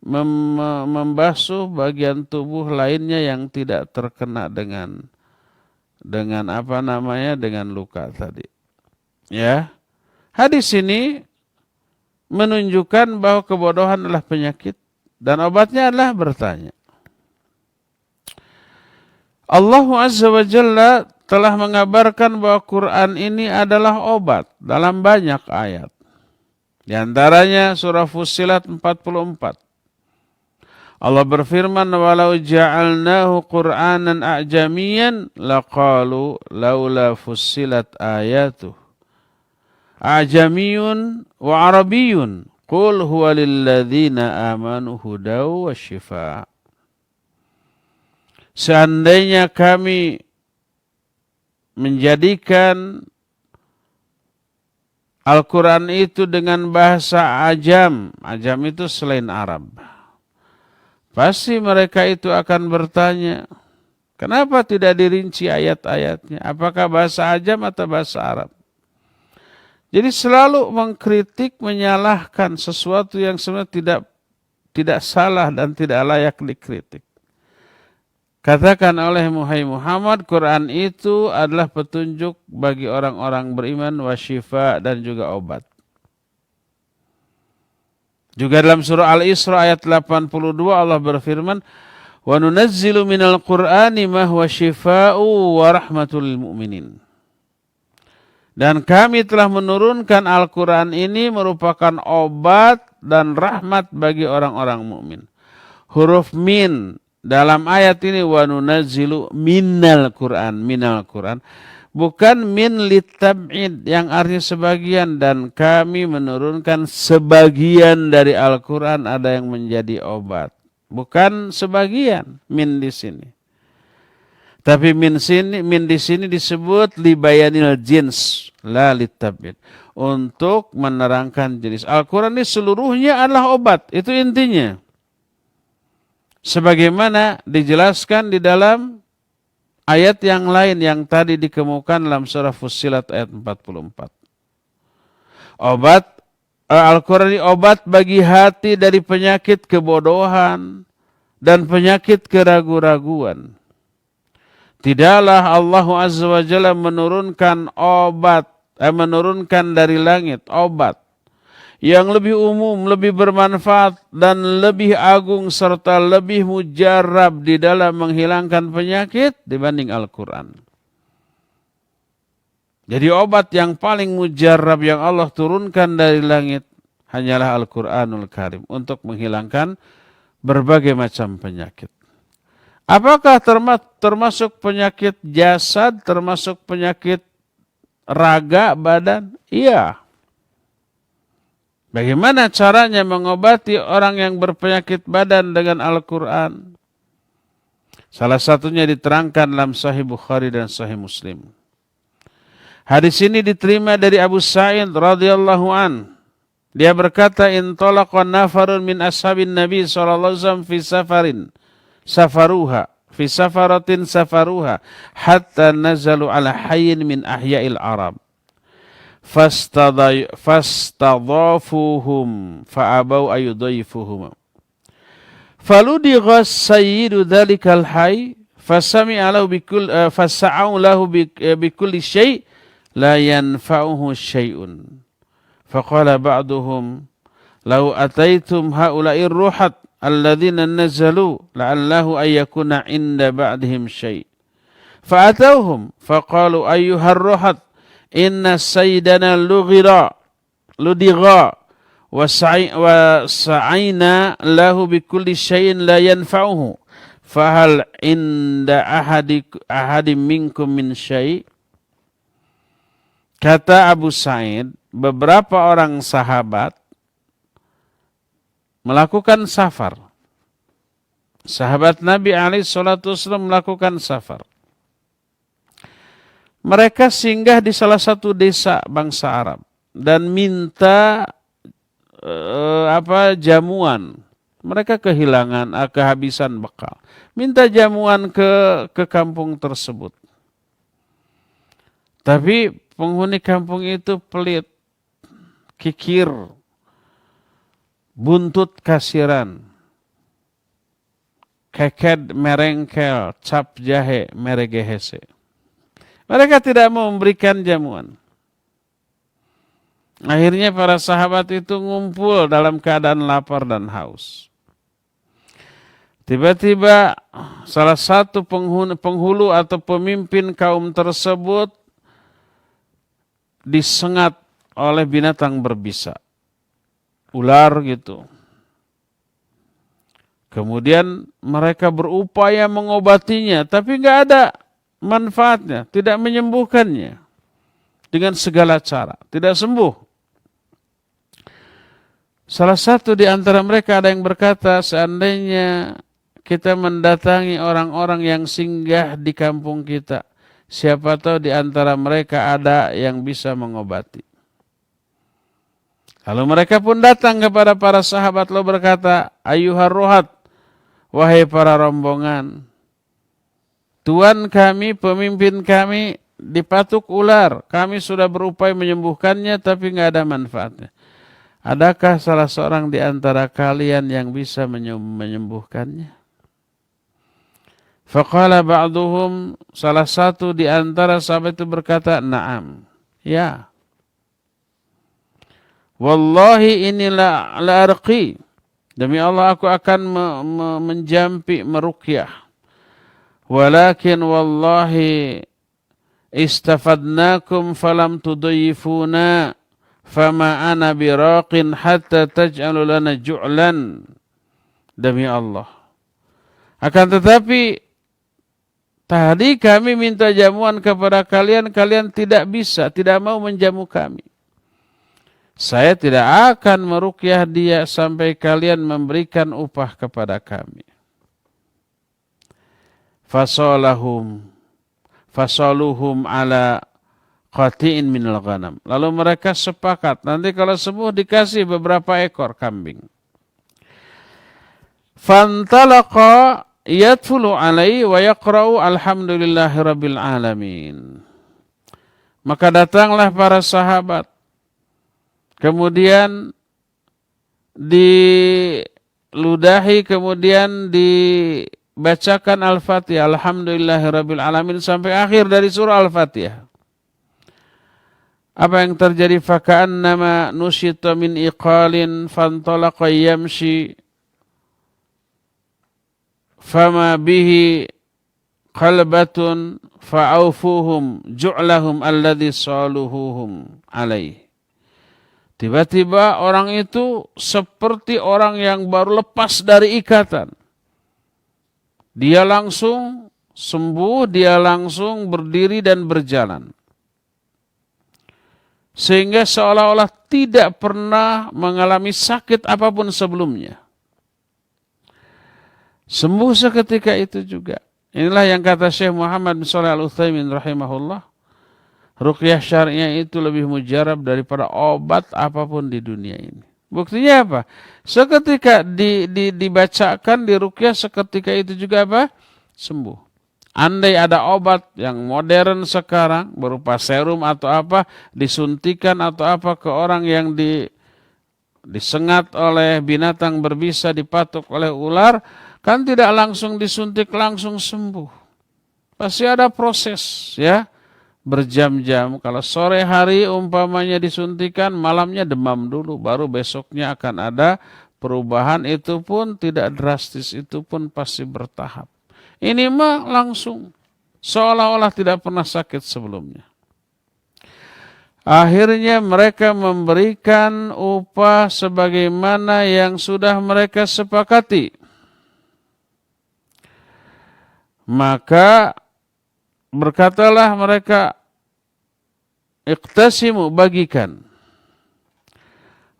membasuh bagian tubuh lainnya yang tidak terkena dengan luka tadi. Ya. Hadis ini menunjukkan bahwa kebodohan adalah penyakit dan obatnya adalah bertanya. Allah Azza wa Jalla telah mengabarkan bahwa Quran ini adalah obat dalam banyak ayat. Di antaranya surah Fussilat 44. Allah berfirman, "Walau ja'alnahu Qur'anan a'jamiyan laqalu laula fussilat ayatuh. A'jamiyun wa arabiyyun. Qul huwa lilladzina amanu hudaw wa shifa." Seandainya kami menjadikan Al-Quran itu dengan bahasa ajam. Ajam itu selain Arab. Pasti mereka itu akan bertanya, kenapa tidak dirinci ayat-ayatnya? Apakah bahasa ajam atau bahasa Arab? Jadi selalu mengkritik, menyalahkan sesuatu yang sebenarnya tidak salah dan tidak layak dikritik. Katakan oleh Muhammad, Quran itu adalah petunjuk bagi orang-orang beriman, wasyifa dan juga obat. Juga dalam surah Al-Isra ayat 82 Allah berfirman, "Wa nunazzilu minal Qur'ani ma huwa syifaa'u wa rahmatul lil mu'minin." Dan kami telah menurunkan Al-Quran ini merupakan obat dan rahmat bagi orang-orang mukmin. Huruf min dalam ayat ini wa nunazzilu minal Qur'an, minal Qur'an, bukan min litab'id yang artinya sebagian, dan kami menurunkan sebagian dari Al-Qur'an ada yang menjadi obat. Bukan sebagian min di sini. Tapi min di sini disebut libayanil jins la litab'id, untuk menerangkan jenis. Al-Qur'an ini seluruhnya adalah obat, itu intinya. Sebagaimana dijelaskan di dalam ayat yang lain yang tadi dikemukakan dalam surah Fussilat ayat 44. Al-Quran ini obat bagi hati dari penyakit kebodohan dan penyakit keraguan-raguan. Tidaklah Allah Azza wa Jalla menurunkan menurunkan dari langit obat yang lebih umum, lebih bermanfaat, dan lebih agung serta lebih mujarab di dalam menghilangkan penyakit dibanding Al-Quran. Jadi obat yang paling mujarab yang Allah turunkan dari langit hanyalah Al-Quranul Karim untuk menghilangkan berbagai macam penyakit. Apakah termasuk penyakit jasad, termasuk penyakit raga, badan? Iya. Bagaimana caranya mengobati orang yang berpenyakit badan dengan Al-Quran? Salah satunya diterangkan dalam Sahih Bukhari dan Sahih Muslim. Hadis ini diterima dari Abu Sa'id radhiyallahu an. Dia berkata, "Intalaqa nafarun min ashabin Nabi sallallahu alaihi wasallam fi safaratin safaruha hatta nazalu ala hayyin min ahya'il Arab. Fastadhafuhum fa'abau ayudhaifuhum. Faludigha sayyidu dhalikal hayy fasami'a lahu fasa'au lahu bikulli syai' la yanfa'uhu syai'un. Faqala ba'duhum law ataitum ha'ula'i ruhat alladhina nazalu la'allahu ayyakuna 'inda ba'dihim syai'. Fa'atawhum faqalu ayyuhar ruhat inna sayyidana ludiga wa sa'ayna lahu bikulli syai'in la yanfa'uhu fahal inda ahadim minkum min syai'." Kata Abu Sa'id, beberapa orang sahabat melakukan safar. Sahabat Nabi SAW melakukan safar. Mereka singgah di salah satu desa bangsa Arab dan minta jamuan. Mereka kehabisan bekal. Minta jamuan ke kampung tersebut. Tapi penghuni kampung itu pelit, kikir, buntut kasiran, keked merengkel, cap jahe meregehese. Mereka tidak mau memberikan jamuan. Akhirnya para sahabat itu ngumpul dalam keadaan lapar dan haus. Tiba-tiba salah satu penghulu atau pemimpin kaum tersebut disengat oleh binatang berbisa. Ular gitu. Kemudian mereka berupaya mengobatinya, tapi nggak ada manfaatnya, tidak menyembuhkannya dengan segala cara, tidak sembuh. Salah satu di antara mereka ada yang berkata, seandainya kita mendatangi orang-orang yang singgah di kampung kita, siapa tahu di antara mereka ada yang bisa mengobati. Lalu mereka pun datang kepada para sahabat lalu berkata, Ayyuhar ruhat, wahai para rombongan, Tuan kami, pemimpin kami dipatuk ular. Kami sudah berupaya menyembuhkannya tapi nggak ada manfaatnya. Adakah salah seorang di antara kalian yang bisa menyembuhkannya? Faqala ba'duhum, salah satu di antara sahabat itu berkata, na'am, ya. Wallahi inilah arqi. Demi Allah aku akan menjampi, meruqyah. Walakin wallahi istafadnakum falam tudayifuna fama ana biraqin hatta taj'alu lana ju'lan. Demi Allah. Akan tetapi tadi kami minta jamuan kepada kalian, kalian tidak bisa, tidak mau menjamu kami. Saya tidak akan meruqyah dia sampai kalian memberikan upah kepada kami. Fasaluhum ala qati'in minal ghanam. Lalu mereka sepakat, nanti kalau sembuh dikasih beberapa ekor kambing. Fantalaqa yadfulu alaihi wa yaqra'u alhamdulillahi rabbil alamin. Maka datanglah para sahabat. Kemudian diludahi, kemudian dibacakan Al-Fatihah. Alhamdulillahi rabbil alamin sampai akhir dari surah Al-Fatihah. Apa yang terjadi? Faka'annama nusyita min iqalin fantalaqa yamshi fama bihi qalbatun fa'aufuhum ju'lahum alladhi saluhuhum alaih. Tiba-tiba orang itu seperti orang yang baru lepas dari ikatan. Dia langsung sembuh, dia langsung berdiri dan berjalan. Sehingga seolah-olah tidak pernah mengalami sakit apapun sebelumnya. Sembuh seketika itu juga. Inilah yang kata Syekh Muhammad bin Shalih Al-Utsaimin rahimahullah. Ruqyah syar'iyah itu lebih mujarab daripada obat apapun di dunia ini. Buktinya apa? Seketika dibacakan, diruqyah, seketika itu juga apa? Sembuh. Andai ada obat yang modern sekarang, berupa serum atau apa, disuntikan atau apa ke orang yang disengat oleh binatang berbisa, dipatuk oleh ular, kan tidak langsung disuntik, langsung sembuh. Pasti ada proses, ya. Berjam-jam. Kalau sore hari umpamanya disuntikan, malamnya demam dulu, baru besoknya akan ada perubahan. Itu pun tidak drastis, itu pun pasti bertahap. Ini mah langsung, seolah-olah tidak pernah sakit sebelumnya. Akhirnya mereka memberikan upah sebagaimana yang sudah mereka sepakati. Maka berkatalah mereka, iqtasimu, bagikan.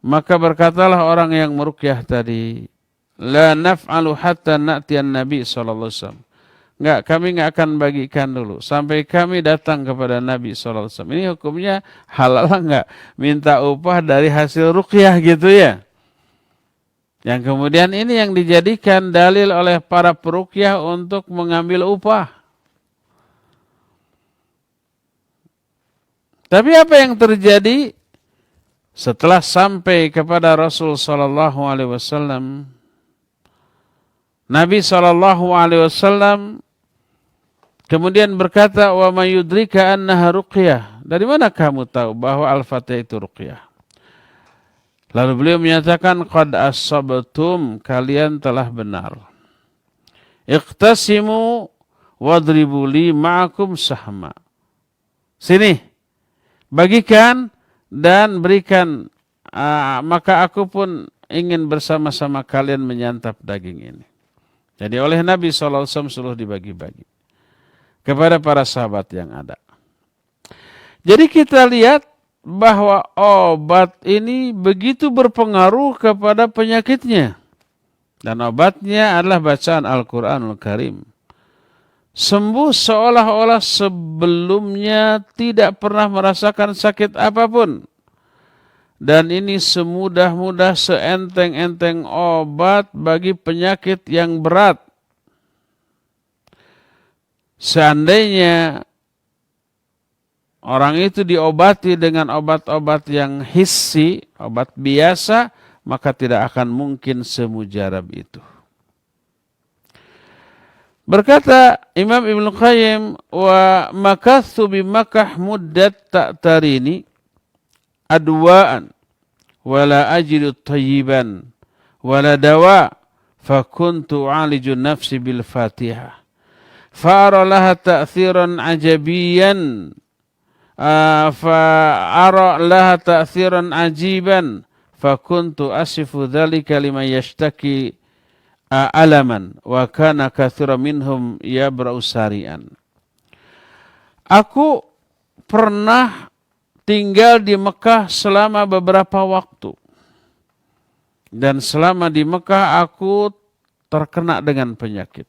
Maka berkatalah orang yang meruqyah tadi, la naf'alu hatta na'tiyan Nabi SAW. Enggak, kami enggak akan bagikan dulu sampai kami datang kepada Nabi SAW. Ini hukumnya halal enggak? Minta upah dari hasil ruqyah gitu ya. Yang kemudian ini yang dijadikan dalil oleh para peruqyah untuk mengambil upah. Tapi apa yang terjadi setelah sampai kepada Rasul sallallahu alaihi wasallam? Nabi sallallahu alaihi wasallam kemudian berkata, "Wa may yudrika annaha ruqyah?" Dari mana kamu tahu bahwa Al-Fatihah itu ruqyah? Lalu beliau menyatakan, "Qad asabtum," kalian telah benar. Iqtasimu wadribu li ma'akum sahma. Sini, bagikan dan berikan, maka aku pun ingin bersama-sama kalian menyantap daging ini. Jadi oleh Nabi SAW suruh dibagi-bagi kepada para sahabat yang ada. Jadi kita lihat bahwa obat ini begitu berpengaruh kepada penyakitnya. Dan obatnya adalah bacaan Al-Quranul Karim. Sembuh seolah-olah sebelumnya tidak pernah merasakan sakit apapun. Dan ini semudah-mudah, seenteng-enteng obat bagi penyakit yang berat. Seandainya orang itu diobati dengan obat-obat yang hissi, obat biasa, maka tidak akan mungkin semujarab itu. Berkata Imam Ibnu Qayyim, wa makathu bi Makkah muddat ta'tarini adwa'an wala ajidu tayyiban wala dawa fakuntu aliju nafsi bil Fatihah fa'ara laha ta'thiran ajabiyan fa'ara laha ta'thiran ajiban fakuntu asifu dhalika liman yashtaki alaman wa kana katsira minhum yabra'u sari'an. Aku pernah tinggal di Mekah selama beberapa waktu. Dan selama di Mekah aku terkena dengan penyakit.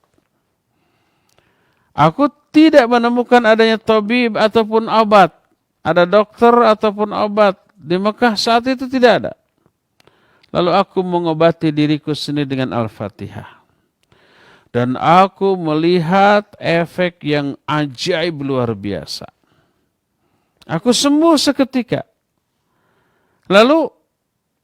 Aku tidak menemukan adanya tabib ataupun obat. Ada dokter ataupun obat. Di Mekah saat itu tidak ada. Lalu aku mengobati diriku sendiri dengan Al-Fatihah. Dan aku melihat efek yang ajaib luar biasa. Aku sembuh seketika. Lalu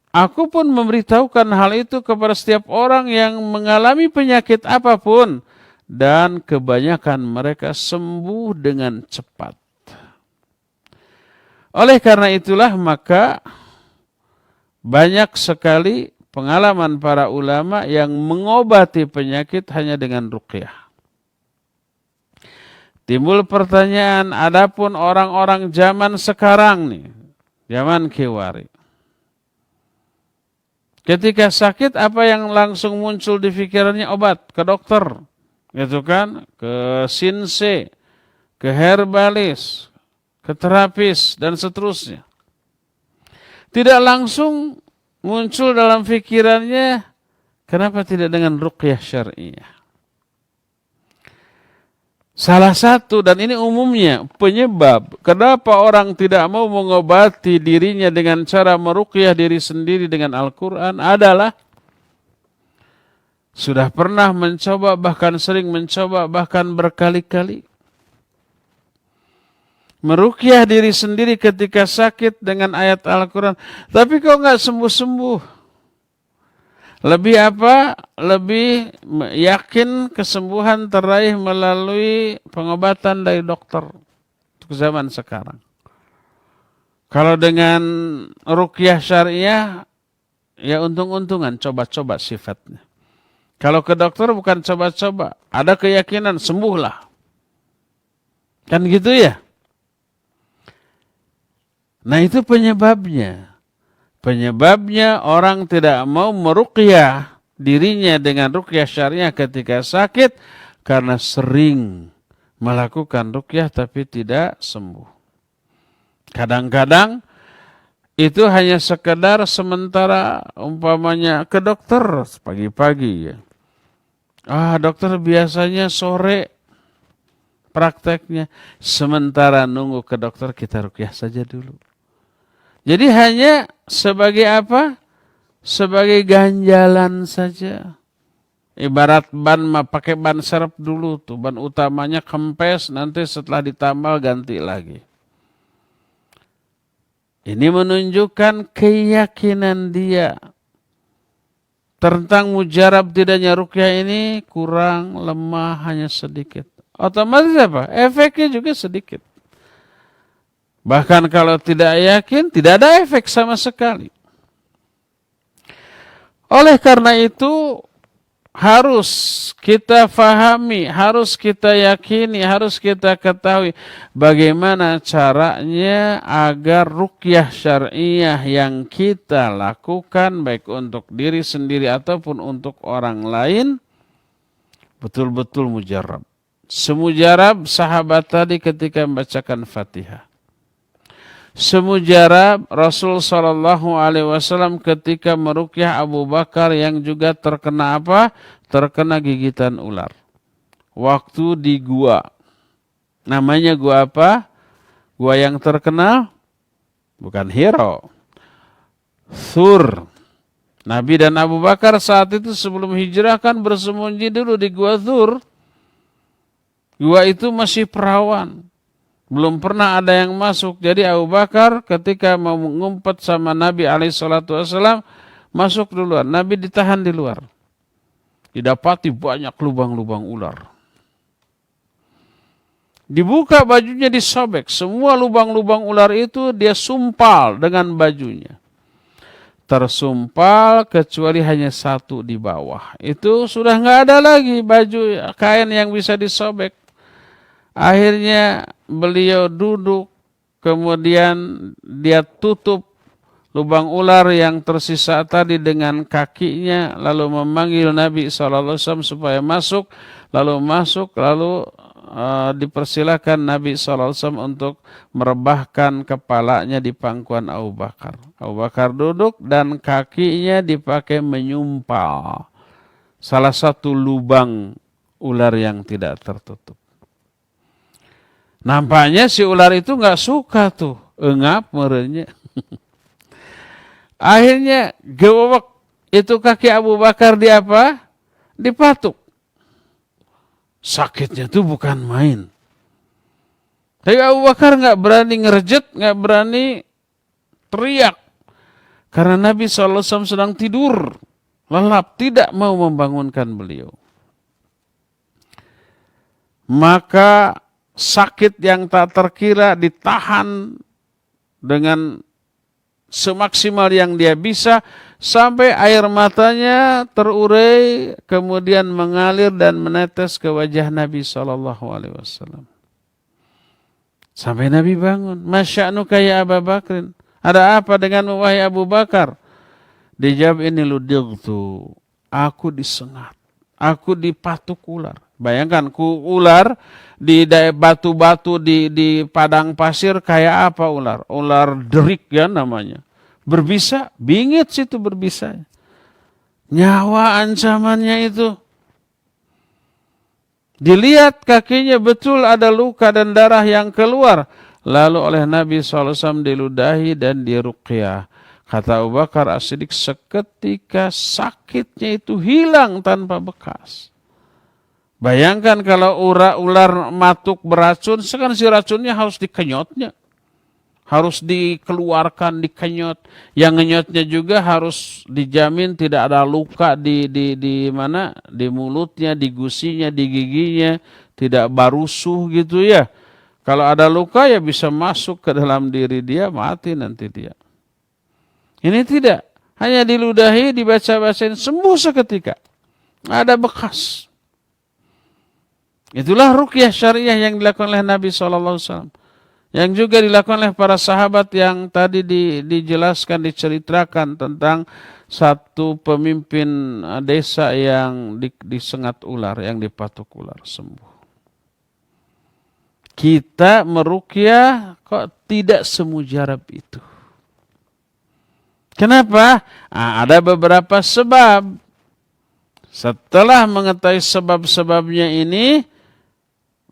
aku pun memberitahukan hal itu kepada setiap orang yang mengalami penyakit apapun. Dan kebanyakan mereka sembuh dengan cepat. Oleh karena itulah maka banyak sekali pengalaman para ulama yang mengobati penyakit hanya dengan ruqyah. Timbul pertanyaan, adapun orang-orang zaman sekarang nih, zaman kiwari. Ketika sakit apa yang langsung muncul di pikirannya? Obat, ke dokter. Gitu kan? Ke sinse, ke herbalis, ke terapis, dan seterusnya. Tidak langsung muncul dalam pikirannya, kenapa tidak dengan ruqyah syar'iyah? Salah satu, dan ini umumnya, penyebab kenapa orang tidak mau mengobati dirinya dengan cara meruqyah diri sendiri dengan Al-Quran adalah sudah pernah mencoba, bahkan sering mencoba, bahkan berkali-kali meruqyah diri sendiri ketika sakit dengan ayat Al-Quran. Tapi kok nggak sembuh-sembuh? Lebih apa? Lebih yakin kesembuhan teraih melalui pengobatan dari dokter. Untuk zaman sekarang. Kalau dengan ruqyah syariah, ya untung-untungan, coba-coba sifatnya. Kalau ke dokter bukan coba-coba. Ada keyakinan, sembuhlah. Kan gitu ya? Nah itu penyebabnya. Penyebabnya orang tidak mau meruqyah dirinya dengan ruqyah syariah ketika sakit karena sering melakukan ruqyah tapi tidak sembuh. Kadang-kadang itu hanya sekedar sementara, umpamanya ke dokter pagi-pagi ya. Dokter biasanya sore prakteknya. Sementara nunggu ke dokter kita ruqyah saja dulu. Jadi hanya sebagai apa? Sebagai ganjalan saja. Ibarat ban pakai ban serep dulu tuh. Ban utamanya kempes, nanti setelah ditambal ganti lagi. Ini menunjukkan keyakinan dia tentang mujarab tidaknya ruqyah ini kurang, lemah, hanya sedikit. Otomatis apa? Efeknya juga sedikit. Bahkan kalau tidak yakin, tidak ada efek sama sekali. Oleh karena itu, harus kita fahami, harus kita yakini, harus kita ketahui bagaimana caranya agar ruqyah syariah yang kita lakukan baik untuk diri sendiri ataupun untuk orang lain betul-betul mujarab. Semujarab sahabat tadi ketika membacakan Fatihah. Semujarab Rasul Shallallahu Alaihi Wasallam ketika meruqyah Abu Bakar yang juga terkena apa? Terkena gigitan ular. Waktu di gua. Namanya gua apa? Gua yang terkenal? Bukan Hiro. Thur. Nabi dan Abu Bakar saat itu sebelum hijrah kan bersembunyi dulu di gua Thur. Gua itu masih perawan. Belum pernah ada yang masuk. Jadi Abu Bakar ketika mau mengumpet sama Nabi SAW masuk duluan. Nabi ditahan di luar. Didapati banyak lubang-lubang ular. Dibuka bajunya disobek. Semua lubang-lubang ular itu dia sumpal dengan bajunya. Tersumpal kecuali hanya satu di bawah. Itu sudah nggak ada lagi baju kain yang bisa disobek. Akhirnya beliau duduk, kemudian dia tutup lubang ular yang tersisa tadi dengan kakinya, lalu memanggil Nabi SAW supaya masuk, lalu dipersilakan Nabi SAW untuk merebahkan kepalanya di pangkuan Abu Bakar. Abu Bakar duduk dan kakinya dipakai menyumpal salah satu lubang ular yang tidak tertutup. Nampaknya si ular itu nggak suka tuh, engap merenya. Akhirnya gewek itu kaki Abu Bakar di apa? Dipatuk. Sakitnya tuh bukan main. Tapi Abu Bakar nggak berani ngerejet, nggak berani teriak, karena Nabi SAW sedang tidur, lelap, tidak mau membangunkan beliau. Maka sakit yang tak terkira ditahan dengan semaksimal yang dia bisa sampai air matanya terurai kemudian mengalir dan menetes ke wajah Nabi SAW. Sampai Nabi bangun. Masya'nuka ya Abu Bakrin. Ada apa denganmu wahai Abu Bakar? Dijawab, ini ludigtu. Aku disengat. Aku dipatuk ular. Bayangkan ular di batu-batu di padang pasir kayak apa ular? Ular derik ya namanya. Berbisa, bingit situ berbisa. Nyawa ancamannya itu. Dilihat kakinya betul ada luka dan darah yang keluar. Lalu oleh Nabi SAW diludahi dan diruqyah. Kata Abu Bakar As-Siddiq, seketika sakitnya itu hilang tanpa bekas. Bayangkan kalau ular matuk beracun, sekarang si racunnya harus dikenyotnya. Harus dikeluarkan, dikenyot. Yang ngenyotnya juga harus dijamin tidak ada luka di mana? Di mulutnya, di gusinya, di giginya. Tidak barusuh gitu ya. Kalau ada luka ya bisa masuk ke dalam diri dia, mati nanti dia. Ini tidak. Hanya diludahi, dibaca-bacain, sembuh seketika. Ada bekas. Itulah ruqyah syariah yang dilakukan oleh Nabi SAW. Yang juga dilakukan oleh para sahabat yang tadi dijelaskan, diceritakan tentang satu pemimpin desa yang disengat ular, yang dipatuk ular, sembuh. Kita meruqyah kok tidak semujarab itu. Kenapa? Ada beberapa sebab. Setelah mengetahui sebab-sebabnya ini,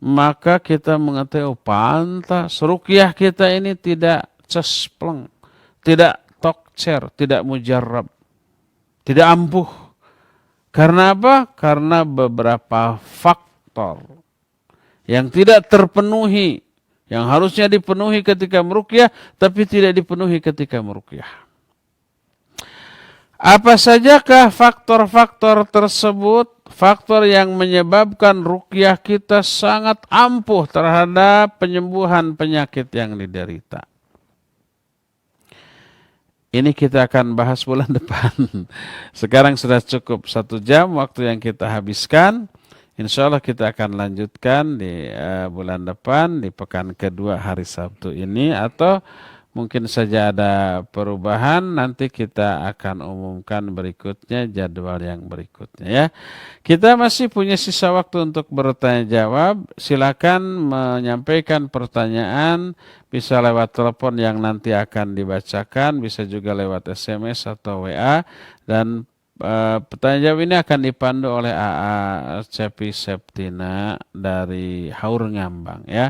maka kita mengetahui pantas ruqyah kita ini tidak cespleng, tidak tokcer, tidak mujarab, tidak ampuh. Karena apa? Karena beberapa faktor yang tidak terpenuhi, yang harusnya dipenuhi ketika meruqyah, tapi tidak dipenuhi ketika meruqyah. Apa sajakah faktor-faktor tersebut? Faktor yang menyebabkan ruqyah kita sangat ampuh terhadap penyembuhan penyakit yang diderita. Ini kita akan bahas bulan depan. Sekarang sudah cukup 1 jam waktu yang kita habiskan. Insya Allah kita akan lanjutkan di bulan depan, di pekan kedua hari Sabtu ini. Atau mungkin saja ada perubahan, nanti kita akan umumkan berikutnya, jadwal yang berikutnya ya. Kita masih punya sisa waktu untuk bertanya jawab. Silakan menyampaikan pertanyaan, bisa lewat telepon yang nanti akan dibacakan, bisa juga lewat SMS atau WA. Dan pertanyaan jawab ini akan dipandu oleh AA Cepi Septina dari Haur Ngambang ya.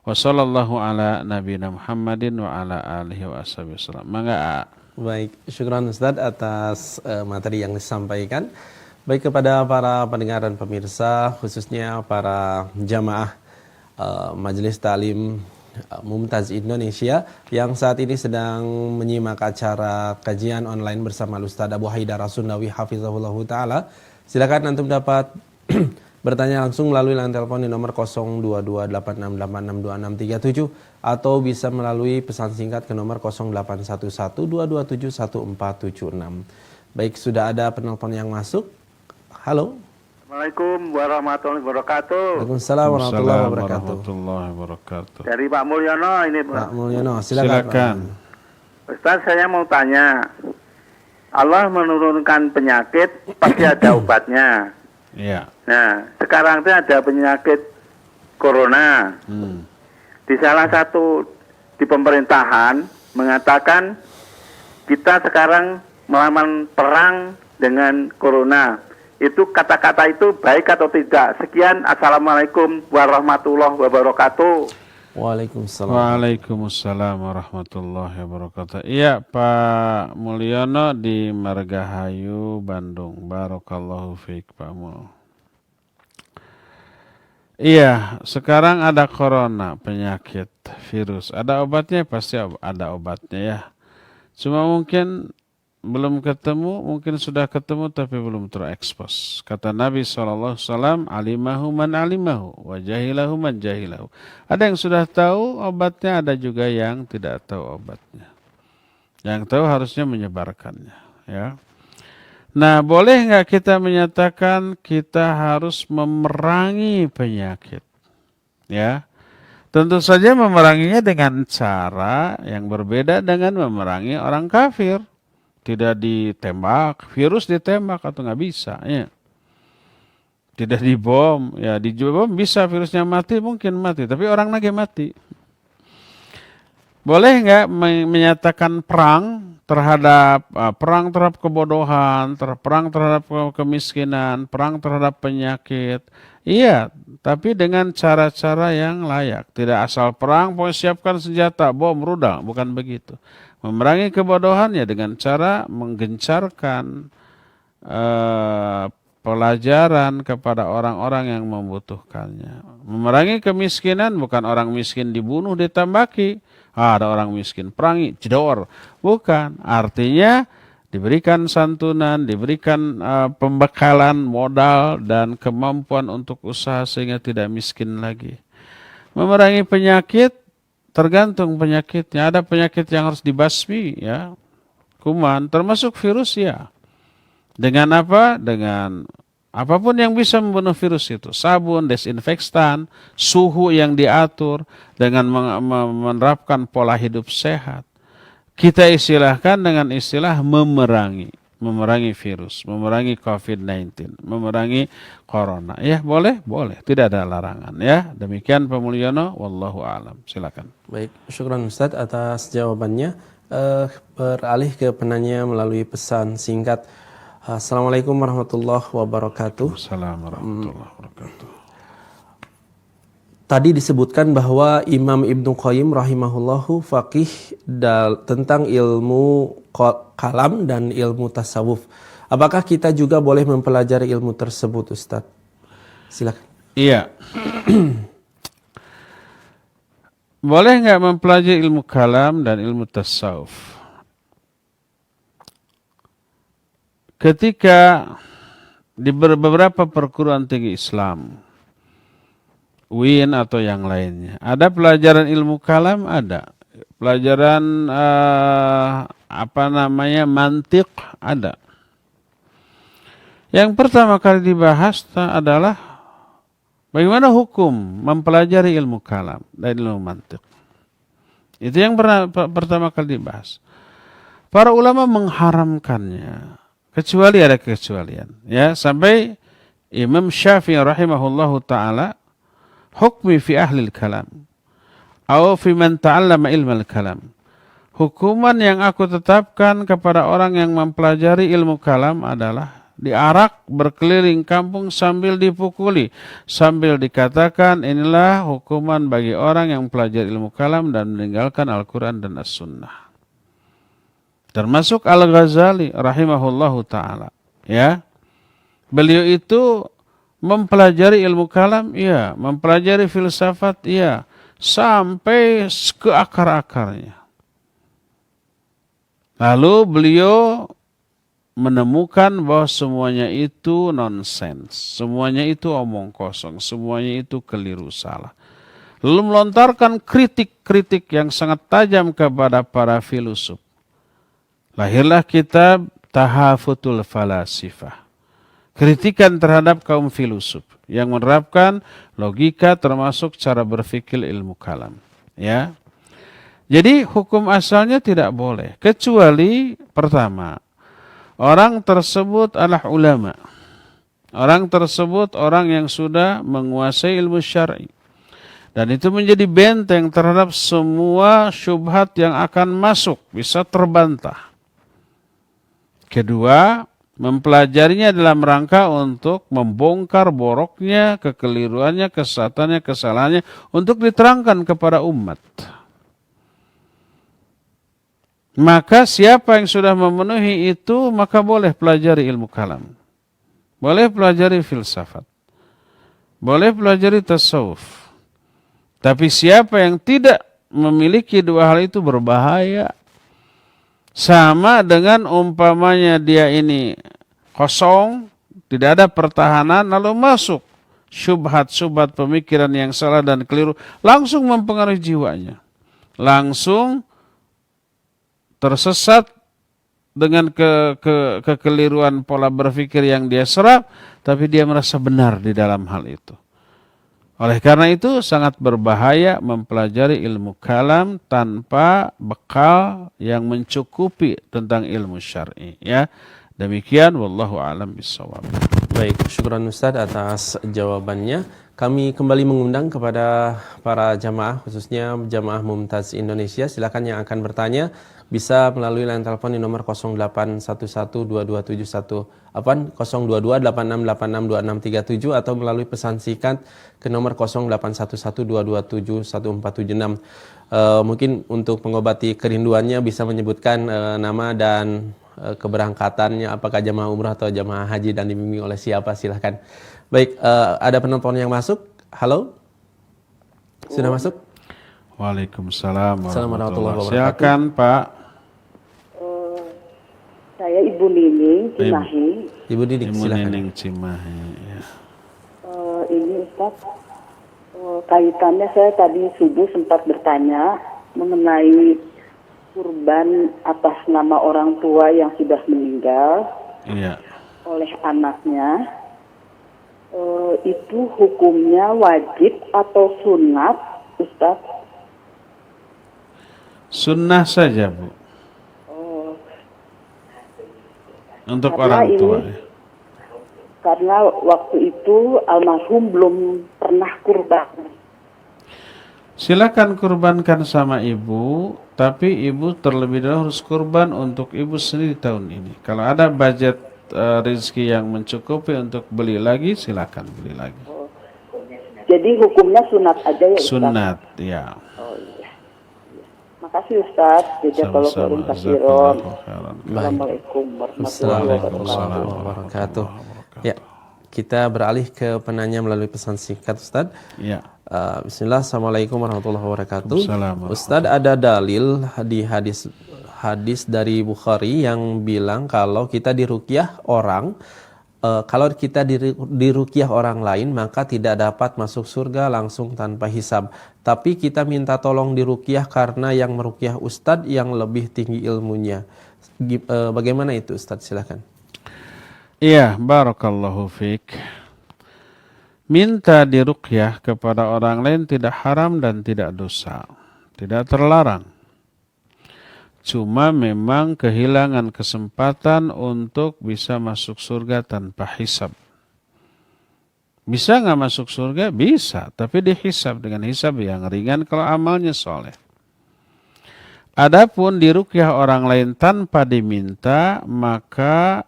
Wassallallahu ala nabiyina Muhammadin wa ala alihi wa wasallam. Mangga AA. Baik, syukran Ustadz atas materi yang disampaikan. Baik kepada para pendengar dan pemirsa, khususnya para jamaah Majelis Ta'lim Mumtaz Indonesia yang saat ini sedang menyimak acara kajian online bersama Ustadz Abu Haidar As-Sundawi hafizahullahu taala. Silakan antum dapat bertanya langsung melalui line telepon di nomor 022868662637 atau bisa melalui pesan singkat ke nomor 081122711476. Baik, sudah ada penelpon yang masuk. Halo. Assalamualaikum warahmatullahi wabarakatuh. Waalaikumsalam warahmatullahi wabarakatuh. Dari Pak Mulyono ini, Pak. Pak Mulyono, silakan. Ustaz, saya mau tanya. Allah menurunkan penyakit pasti ada obatnya. Iya. Nah, sekarang itu ada penyakit corona. Di salah satu di pemerintahan mengatakan kita sekarang melawan perang dengan corona. Itu kata-kata itu baik atau tidak? Sekian, assalamualaikum warahmatullahi wabarakatuh. Waalaikumsalam warahmatullahi wabarakatuh. Iya, Pak Mulyono di Margahayu, Bandung. Barakallahu fiik, Pak Mul. Iya, sekarang ada corona, penyakit virus. Ada obatnya, pasti ada obatnya ya. Cuma mungkin belum ketemu, mungkin sudah ketemu tapi belum terekspos. Kata Nabi SAW, alimahu man alimahu, wa jahilahu man jahilahu. Ada yang sudah tahu obatnya, ada juga yang tidak tahu obatnya. Yang tahu harusnya menyebarkannya. Ya. Nah, boleh nggak kita menyatakan kita harus memerangi penyakit? Ya, tentu saja memeranginya dengan cara yang berbeda dengan memerangi orang kafir. Tidak ditembak, virus ditembak atau nggak bisa, ya. Tidak dibom, ya dibom bisa virusnya mati, mungkin mati, tapi orang lagi mati. Boleh nggak menyatakan perang terhadap kebodohan, perang terhadap kemiskinan, perang terhadap penyakit? Iya, tapi dengan cara-cara yang layak. Tidak asal perang, pokoknya siapkan senjata, bom, rudal, bukan begitu. Memerangi kebodohan ya dengan cara menggencarkan pelajaran kepada orang-orang yang membutuhkannya. Memerangi kemiskinan bukan orang miskin dibunuh ditambaki. Ada orang miskin perangi, jedor. Bukan, artinya diberikan santunan, diberikan pembekalan modal dan kemampuan untuk usaha sehingga tidak miskin lagi. Memerangi penyakit tergantung penyakitnya. Ada penyakit yang harus dibasmi, ya. Kuman, termasuk virus, ya. Dengan apa? Dengan apapun yang bisa membunuh virus itu. Sabun, desinfektan, suhu yang diatur, dengan menerapkan pola hidup sehat. Kita istilahkan dengan istilah memerangi virus, memerangi COVID-19, memerangi corona. Ya, boleh, boleh. Tidak ada larangan, ya. Demikian Pak Mulyono, wallahu a'lam. Silakan. Baik, syukran Ustadz atas jawabannya. Beralih ke penanya melalui pesan singkat. Assalamualaikum warahmatullahi wabarakatuh. Assalamualaikum warahmatullahi wabarakatuh. Tadi disebutkan bahwa Imam Ibnu Qayyim rahimahullahu faqih tentang ilmu kalam dan ilmu tasawuf. Apakah kita juga boleh mempelajari ilmu tersebut, Ustadz? Silakan. Iya. Boleh nggak mempelajari ilmu kalam dan ilmu tasawuf? Ketika di beberapa perguruan tinggi Islam, UIN atau yang lainnya, ada pelajaran ilmu kalam, ada. pelajaran mantiq ada. Yang pertama kali dibahas adalah bagaimana hukum mempelajari ilmu kalam dan ilmu mantiq. Itu yang pertama kali dibahas. Para ulama mengharamkannya kecuali ada kecualian, ya, sampai Imam Syafi'i rahimahullahu taala hukmi fi ahli kalam atau fi man ta'allama ilmu kalam. Hukuman yang aku tetapkan kepada orang yang mempelajari ilmu kalam adalah diarak berkeliling kampung sambil dipukuli, sambil dikatakan inilah hukuman bagi orang yang mempelajari ilmu kalam dan meninggalkan Al-Quran dan As-Sunnah. Termasuk Al-Ghazali rahimahullahu ta'ala. Ya, beliau itu mempelajari ilmu kalam, iya, mempelajari filsafat, iya, sampai ke akar-akarnya. Lalu beliau menemukan bahwa semuanya itu nonsens, semuanya itu omong kosong, semuanya itu keliru salah. Lalu melontarkan kritik-kritik yang sangat tajam kepada para filosof. Lahirlah kitab Tahafutul Falasifah, kritikan terhadap kaum filosof yang menerapkan logika termasuk cara berpikir ilmu kalam. Ya, jadi hukum asalnya tidak boleh kecuali pertama, orang tersebut adalah ulama. Orang tersebut orang yang sudah menguasai ilmu syar'i. Dan itu menjadi benteng terhadap semua syubhat yang akan masuk, bisa terbantah. Kedua, mempelajarinya dalam rangka untuk membongkar boroknya, kekeliruannya, kesesatannya, kesalahannya, untuk diterangkan kepada umat. Maka siapa yang sudah memenuhi itu, maka boleh pelajari ilmu kalam. Boleh pelajari filsafat. Boleh pelajari tasawuf. Tapi siapa yang tidak memiliki dua hal itu berbahaya. Sama dengan umpamanya dia ini kosong, tidak ada pertahanan, lalu masuk syubhat-syubhat pemikiran yang salah dan keliru, langsung mempengaruhi jiwanya. Langsung tersesat dengan kekeliruan pola berpikir yang dia serap, tapi dia merasa benar di dalam hal itu. Oleh karena itu sangat berbahaya mempelajari ilmu kalam tanpa bekal yang mencukupi tentang ilmu syar'i. Ya, demikian wallahu a'lam bishawab. Baik, syukran Ustaz atas jawabannya. Kami kembali mengundang kepada para jamaah, khususnya jamaah Mumtaz Indonesia. Silakan yang akan bertanya bisa melalui line telepon di nomor 0211222 atau melalui pesan singkat ke nomor 081122714776. Mungkin untuk mengobati kerinduannya bisa menyebutkan nama dan keberangkatannya, apakah jamaah umrah atau jamaah haji dan dibimbing oleh siapa, silahkan. Baik, ada penonton yang masuk. Halo, sudah masuk? Waalaikumsalam warahmatullahi wabarakatuh. Silakan Pak. Saya Ibu Nining Cimahi. Ibu Nining, silakan. Nining Cimahi. Ya. Ini Ustaz, kaitannya saya tadi subuh sempat bertanya mengenai kurban atas nama orang tua yang sudah meninggal, Iya. oleh anaknya. Itu hukumnya wajib atau sunat, Ustaz? Sunnah saja, Bu. Untuk Karena orang tua. Karena waktu itu almarhum belum pernah kurban. Silakan kurbankan sama ibu, tapi ibu terlebih dahulu harus kurban untuk ibu sendiri tahun ini. Kalau ada budget rezeki yang mencukupi untuk beli lagi, silakan beli lagi. Jadi hukumnya sunat aja ya, Ustaz? Sunat, ya. Oh iya. Makasih Ustaz. Jazakallahu khairan. Assalamualaikum warahmatullahi wabarakatuh. Ya, kita beralih ke penanya melalui pesan singkat, Ustaz. Ya. Bismillah, Assalamualaikum warahmatullahi wabarakatuh. Assalamualaikum. Ustaz, ada dalil di hadis dari Bukhari yang bilang kalau kita diruqyah orang kalau kita diruqyah orang lain maka tidak dapat masuk surga langsung tanpa hisab. Tapi kita minta tolong diruqyah karena yang meruqyah ustadz yang lebih tinggi ilmunya. Bagaimana itu Ustadz? Silakan. Iya, barakallahu fiik. Minta diruqyah kepada orang lain tidak haram dan tidak dosa. Tidak terlarang. Cuma memang kehilangan kesempatan untuk bisa masuk surga tanpa hisab. Bisa nggak masuk surga? Bisa, tapi dihisab dengan hisab yang ringan kalau amalnya soleh. Adapun diruqyah orang lain tanpa diminta, maka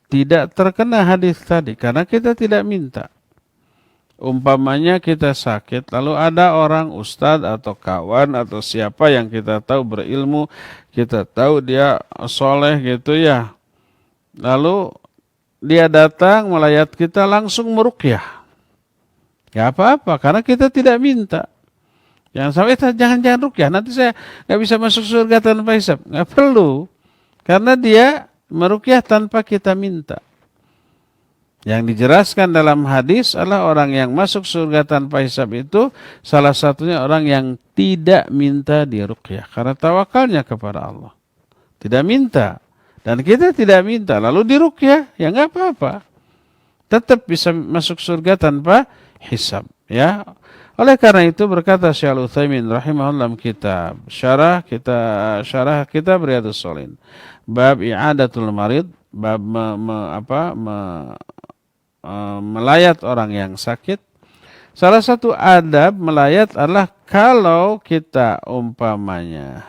tidak terkena hadis tadi karena kita tidak minta. Umpamanya kita sakit, lalu ada orang ustadz atau kawan atau siapa yang kita tahu berilmu, kita tahu dia soleh gitu ya. Lalu dia datang melayat kita langsung meruqyah. Ya apa-apa, karena kita tidak minta. Jangan sampai jangan ruqyah, nanti saya nggak bisa masuk surga tanpa hisab. Nggak perlu, karena dia meruqyah tanpa kita minta. Yang dijelaskan dalam hadis adalah orang yang masuk surga tanpa hisab itu salah satunya orang yang tidak minta diruqyah karena tawakalnya kepada Allah. Tidak minta dan kita tidak minta lalu diruqyah, ya enggak apa-apa. Tetap bisa masuk surga tanpa hisab, ya. Oleh karena itu berkata Syekh Al-Utsaimin rahimahullah kitab syarah kitab Riyadhus Shalihin bab i'adatul marid, bab melayat orang yang sakit. Salah satu adab melayat adalah kalau kita umpamanya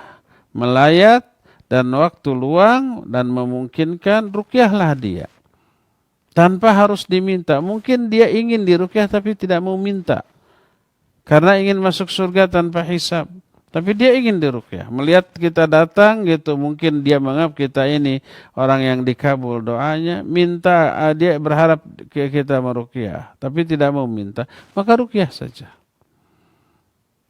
melayat dan waktu luang dan memungkinkan, ruqyahlah dia. Tanpa harus diminta. Mungkin dia ingin diruqyah tapi tidak mau minta. Karena ingin masuk surga tanpa hisab. Tapi dia ingin diruqyah. Melihat kita datang gitu, mungkin dia menganggap kita ini orang yang dikabul doanya, minta, dia berharap kita meruqyah, tapi tidak mau minta, maka ruqyah saja.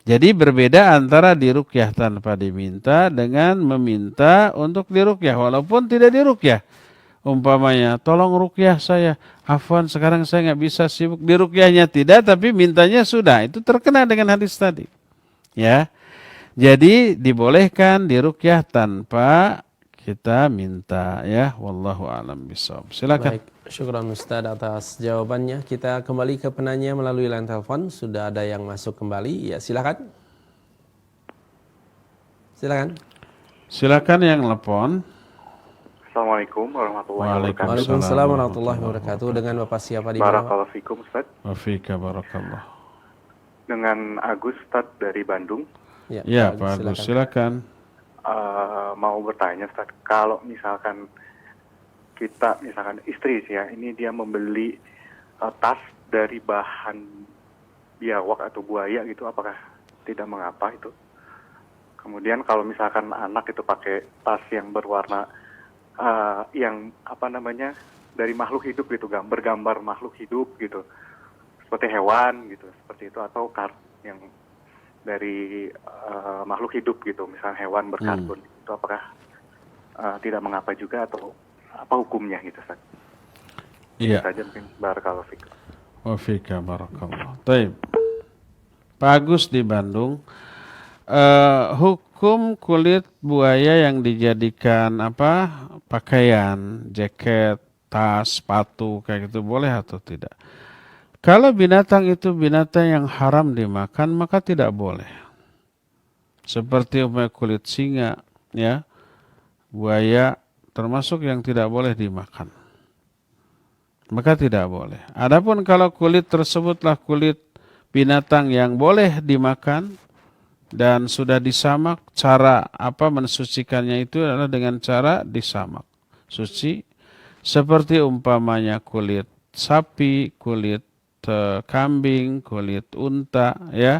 Jadi berbeda antara diruqyah tanpa diminta dengan meminta untuk diruqyah walaupun tidak diruqyah. Umpamanya, tolong ruqyah saya, afwan sekarang saya nggak bisa, sibuk. Diruqyahnya tidak, tapi mintanya sudah. Itu terkena dengan hadis tadi. Ya. Jadi dibolehkan diruqyah tanpa kita minta, ya. Wallahu a'lam bishawab. Silakan. Baik, syukran Ustaz atas jawabannya. Kita kembali ke penanya melalui line telepon. Sudah ada yang masuk kembali. Ya, silakan. Silakan. Silakan yang telepon. Assalamualaikum warahmatullahi wabarakatuh. Waalaikumsalam warahmatullahi wabarakatuh. Dengan Bapak siapa di mana? Barakallahu fikum, Ustaz. Wa fika barakallah. Dengan Agus, Ustaz, dari Bandung. Ya, Pak Agus, silakan. Mau bertanya, Ustaz, kalau misalkan kita, misalkan istri sih ya, ini dia membeli tas dari bahan biawak atau buaya gitu, apakah tidak mengapa itu? Kemudian kalau misalkan anak itu pakai tas yang berwarna yang dari makhluk hidup gitu, bergambar makhluk hidup gitu, seperti hewan gitu, seperti itu, atau yang dari makhluk hidup gitu, misalnya hewan berkarbon, itu apakah tidak mengapa juga atau apa hukumnya gitu, Ustaz? Iya. Saja mungkin. Barakallahu fikum. Wa fika barakallah. Baik. Pak Agus di Bandung. Hukum kulit buaya yang dijadikan pakaian, jaket, tas, sepatu kayak gitu boleh atau tidak? Kalau binatang itu binatang yang haram dimakan, maka tidak boleh. Seperti kulit singa, ya, buaya termasuk yang tidak boleh dimakan. Maka tidak boleh. Adapun kalau kulit tersebutlah kulit binatang yang boleh dimakan dan sudah disamak, cara mensucikannya itu adalah dengan cara disamak. Suci seperti umpamanya kulit sapi, kulit kambing, kulit unta, ya,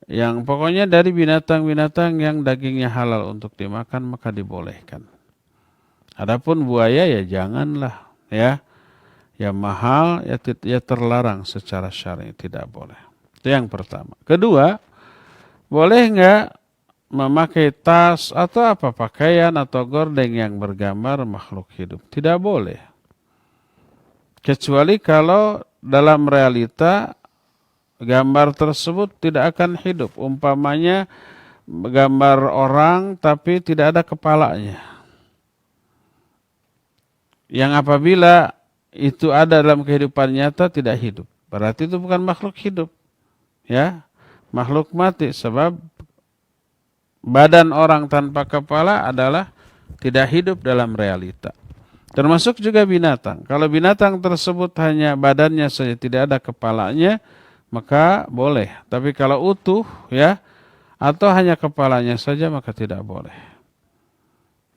yang pokoknya dari binatang-binatang yang dagingnya halal untuk dimakan maka dibolehkan. Adapun buaya ya janganlah, ya, ya mahal, ya terlarang secara syar'i, tidak boleh. Itu yang pertama. Kedua, boleh nggak memakai tas atau pakaian atau gordeng yang bergambar makhluk hidup? Tidak boleh. Kecuali kalau dalam realita gambar tersebut tidak akan hidup. Umpamanya gambar orang tapi tidak ada kepalanya. Yang apabila itu ada dalam kehidupan nyata tidak hidup. Berarti itu bukan makhluk hidup. Ya, makhluk mati sebab badan orang tanpa kepala adalah tidak hidup dalam realita. Termasuk juga binatang. Kalau binatang tersebut hanya badannya saja tidak ada kepalanya, maka boleh. Tapi kalau utuh ya atau hanya kepalanya saja maka tidak boleh.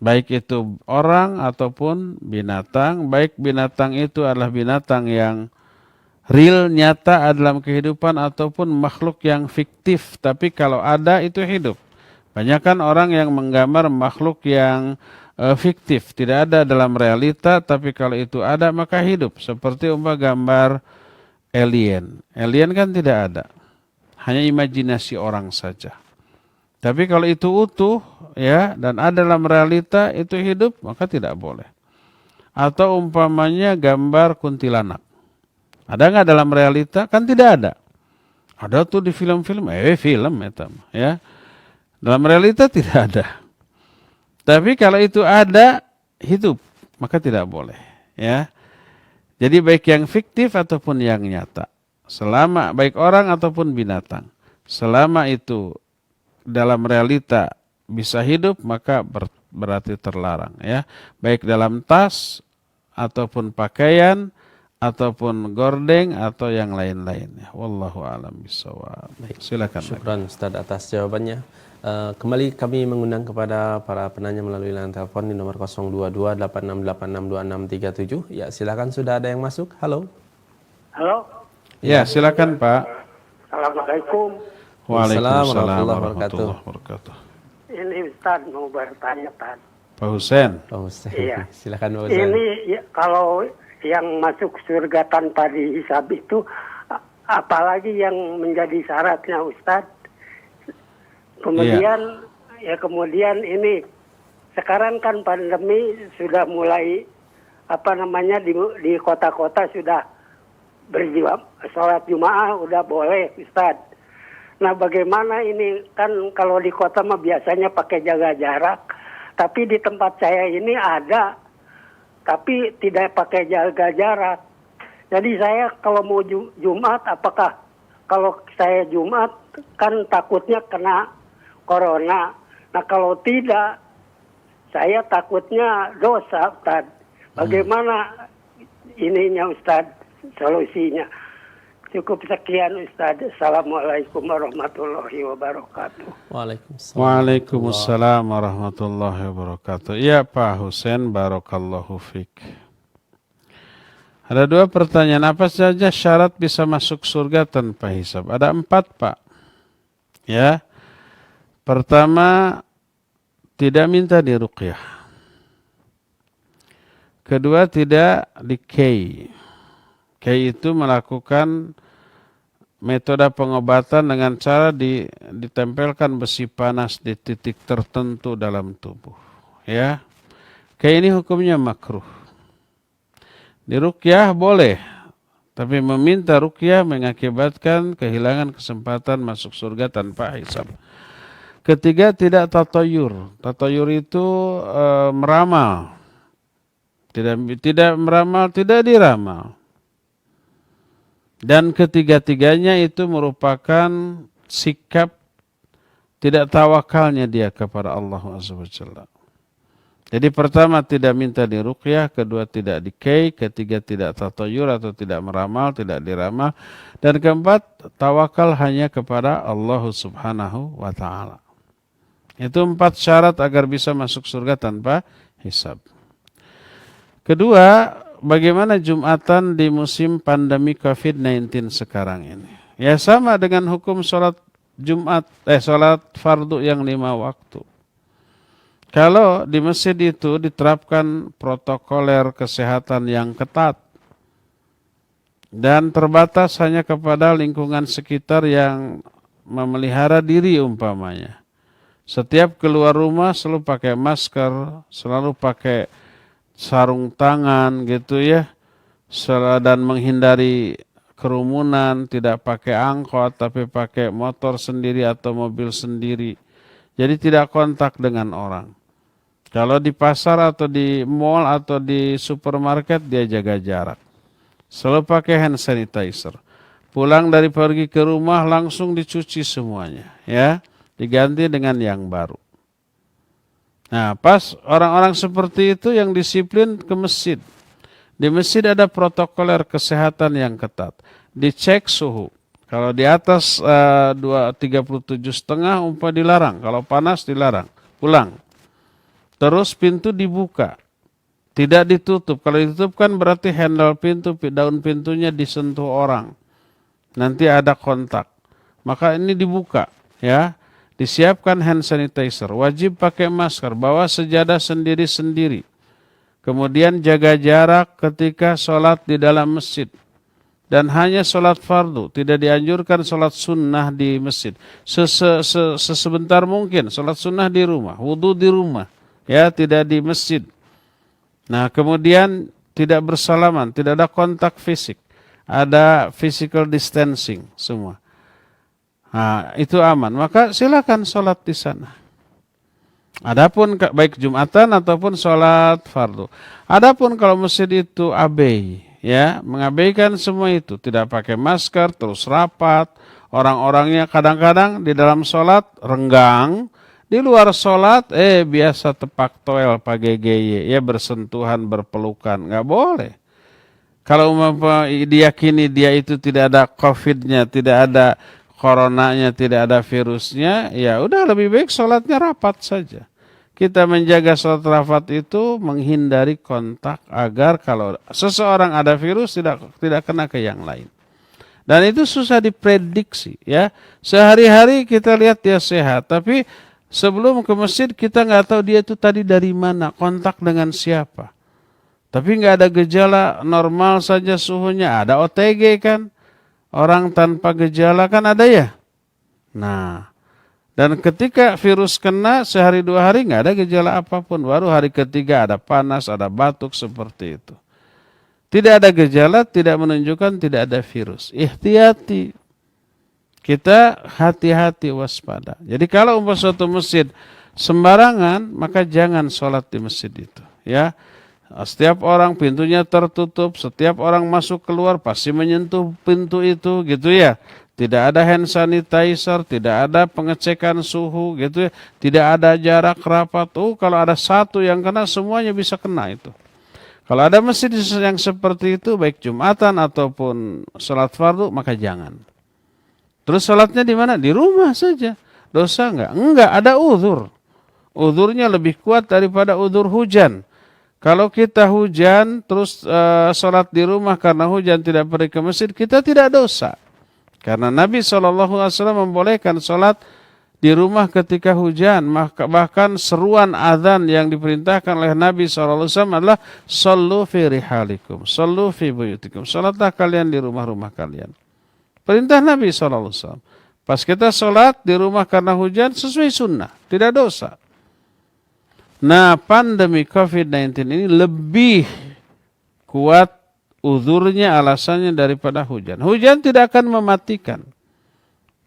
Baik itu orang ataupun binatang, baik binatang itu adalah binatang yang real nyata dalam kehidupan ataupun makhluk yang fiktif, tapi kalau ada itu hidup. Banyakan orang yang menggambar makhluk yang fiktif, tidak ada dalam realita, tapi kalau itu ada maka hidup. Seperti gambar alien. Alien kan tidak ada, hanya imajinasi orang saja. Tapi kalau itu utuh ya dan ada dalam realita itu hidup maka tidak boleh. Atau umpamanya gambar kuntilanak. Ada nggak dalam realita? Kan tidak ada. Ada tuh di film-film, film ya. Dalam realita tidak ada. Tapi kalau itu ada hidup maka tidak boleh ya. Jadi baik yang fiktif ataupun yang nyata. Selama baik orang ataupun binatang. Selama itu dalam realita bisa hidup maka berarti terlarang ya. Baik dalam tas ataupun pakaian ataupun gordeng atau yang lain-lainnya. Wallahu a'lam bishawab. Silakan. Syukran Ustaz atas jawabannya. Kembali kami mengundang kepada para penanya melalui line telepon di nomor 02286862637. Ya, silakan sudah ada yang masuk. Halo. Halo. Ya, silakan Pak. Assalamualaikum. Waalaikumsalam warahmatullahi wabarakatuh. Ini Ustaz mau bertanya, Ustaz. Pak Husain. Pak Husain. Iya. Silakan Pak Husain. Ini ya, kalau yang masuk surga tanpa dihisab itu apalagi yang menjadi syaratnya Ustaz? Kemudian kemudian ini sekarang kan pandemi sudah mulai di kota-kota sudah sholat Jumaah udah boleh Ustaz. Nah bagaimana ini kan kalau di kota mah biasanya pakai jaga jarak, tapi di tempat saya ini ada, tapi tidak pakai jaga jarak. Jadi saya kalau mau Jumat, apakah kalau saya Jumat kan takutnya kena corona. Nah kalau tidak, saya takutnya dosa Ustaz. Bagaimana ininya Ustaz, solusinya? Cukup sekian Ustaz. Assalamualaikum warahmatullahi wabarakatuh. Waalaikumsalam warahmatullahi wabarakatuh. Ya Pak Husain, barakallahu fik. Ada dua pertanyaan. Apa saja syarat bisa masuk surga tanpa hisab? Ada 4 Pak. Ya. Pertama, tidak minta diruqyah. Kedua, tidak dikei. Kei itu melakukan metode pengobatan dengan cara ditempelkan besi panas di titik tertentu dalam tubuh. Ya, kei ini hukumnya makruh. Diruqyah boleh, tapi meminta ruqyah mengakibatkan kehilangan kesempatan masuk surga tanpa hisab. Ketiga, tidak tatayur. Tatayur itu meramal. Tidak meramal, tidak diramal. Dan ketiga-tiganya itu merupakan sikap tidak tawakalnya dia kepada Allah SWT. Jadi pertama tidak minta diruqyah, kedua tidak dikei, ketiga tidak tatayur atau tidak meramal, tidak diramal, dan keempat tawakal hanya kepada Allah Subhanahu wa taala. Itu 4 syarat agar bisa masuk surga tanpa hisab. Kedua, bagaimana Jumatan di musim pandemi COVID-19 sekarang ini? Ya sama dengan hukum sholat Jumat, sholat fardu yang 5 waktu. Kalau di masjid itu diterapkan protokoler kesehatan yang ketat dan terbatas hanya kepada lingkungan sekitar yang memelihara diri umpamanya. Setiap keluar rumah selalu pakai masker, selalu pakai sarung tangan gitu ya. dan menghindari kerumunan, tidak pakai angkot tapi pakai motor sendiri atau mobil sendiri. Jadi tidak kontak dengan orang. Kalau di pasar atau di mall atau di supermarket dia jaga jarak. Selalu pakai hand sanitizer. Pulang dari pergi ke rumah langsung dicuci semuanya, ya. Diganti dengan yang baru. Nah, pas orang-orang seperti itu yang disiplin ke masjid. Di masjid ada protokoler kesehatan yang ketat. Dicek suhu. Kalau di atas 37,5 umpah dilarang. Kalau panas dilarang. Pulang. Terus pintu dibuka. Tidak ditutup. Kalau ditutup kan berarti handle pintu, daun pintunya disentuh orang. Nanti ada kontak. Maka ini dibuka, ya. Disiapkan hand sanitizer. Wajib pakai masker. Bawa sejadah sendiri-sendiri. Kemudian jaga jarak ketika sholat di dalam masjid. Dan hanya sholat fardu. Tidak dianjurkan sholat sunnah di masjid. Sesebentar mungkin. Sholat sunnah di rumah. Wudu di rumah. Ya, tidak di masjid. Nah, kemudian tidak bersalaman. Tidak ada kontak fisik. Ada physical distancing semua. Nah, itu aman. Maka silakan sholat di sana. Adapun baik Jumatan ataupun sholat fardu. Adapun kalau masjid itu abai, ya, mengabaikan semua itu, tidak pakai masker, terus rapat, orang-orangnya kadang-kadang di dalam sholat renggang, di luar sholat biasa tepak toel pagegeye, ya, bersentuhan, berpelukan, nggak boleh. Kalau diyakini dia itu tidak ada COVID-nya, tidak ada coronanya, tidak ada virusnya, ya udah lebih baik sholatnya rapat saja. Kita menjaga sholat rapat itu menghindari kontak agar kalau seseorang ada virus tidak kena ke yang lain. Dan itu susah diprediksi, ya. Sehari-hari kita lihat dia sehat, tapi sebelum ke masjid kita nggak tahu dia itu tadi dari mana, kontak dengan siapa. Tapi nggak ada gejala, normal saja suhunya. Ada OTG kan, orang tanpa gejala kan ada ya. Nah, dan ketika virus kena sehari 2 hari nggak ada gejala apapun. Baru hari ketiga ada panas, ada batuk seperti itu. Tidak ada gejala, tidak menunjukkan tidak ada virus. Ihtiyati. Kita hati-hati waspada. Jadi kalau suatu masjid sembarangan, maka jangan sholat di masjid itu. Ya, setiap orang pintunya tertutup, setiap orang masuk keluar pasti menyentuh pintu itu, gitu ya. Tidak ada hand sanitizer, tidak ada pengecekan suhu, gitu ya. Tidak ada jarak rapat. Kalau ada satu yang kena, semuanya bisa kena itu. Kalau ada masjid yang seperti itu, baik Jumatan ataupun sholat fardu, maka jangan. Terus sholatnya di mana? Di rumah saja. Dosa enggak? Enggak, ada uzur. Uzurnya lebih kuat daripada uzur hujan. Kalau kita hujan, terus sholat di rumah karena hujan tidak pergi ke masjid, kita tidak dosa. Karena Nabi SAW membolehkan sholat di rumah ketika hujan. Bahkan seruan azan yang diperintahkan oleh Nabi SAW adalah Sallu fi rihalikum, sallu fi buyutikum. Sholatlah kalian di rumah-rumah kalian. Perintah Nabi SAW. Pas kita sholat di rumah karena hujan, sesuai sunnah, tidak dosa. Nah, pandemi COVID-19 ini lebih kuat uzurnya, alasannya daripada hujan. Hujan tidak akan mematikan.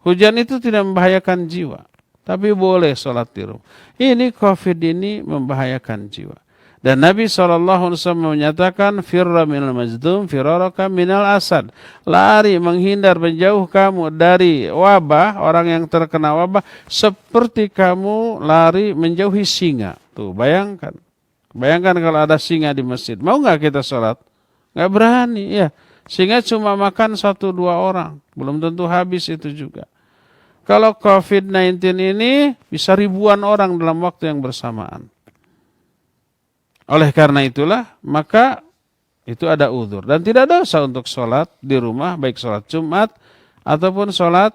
Hujan itu tidak membahayakan jiwa. Tapi boleh sholat di rumah. Ini COVID ini membahayakan jiwa. Dan Nabi SAW menyatakan, Firra minal majdum, firaraka minal asad. Lari, menghindar, menjauh kamu dari wabah, orang yang terkena wabah, seperti kamu lari menjauhi singa. Tuh, bayangkan. Bayangkan kalau ada singa di masjid. Mau nggak kita sholat? Nggak berani, ya. Singa cuma makan 1-2 orang. Belum tentu habis itu juga. Kalau COVID-19 ini bisa ribuan orang dalam waktu yang bersamaan. Oleh karena itulah, maka itu ada uzur. Dan tidak dosa untuk sholat di rumah, baik sholat Jumat ataupun sholat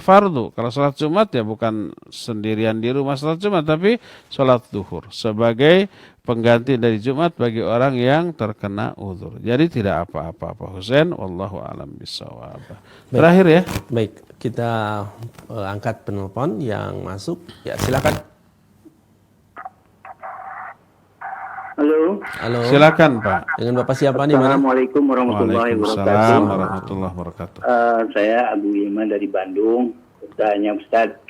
fardu. Kalau sholat Jumat ya bukan sendirian di rumah sholat Jumat, tapi sholat duhur. Sebagai pengganti dari Jumat bagi orang yang terkena uzur. Jadi tidak apa-apa, Pak Husain. Wallahu a'lam bishawab. Terakhir ya. Baik, kita angkat penelpon yang masuk. Ya, silakan. Halo. Halo. Silakan Pak. Dengan Bapak siapa nih, mana? Assalamualaikum warahmatullahi Waalaikumsalam wabarakatuh. warahmatullahi wabarakatuh. Saya Abu Iman dari Bandung. Tanya Ustaz,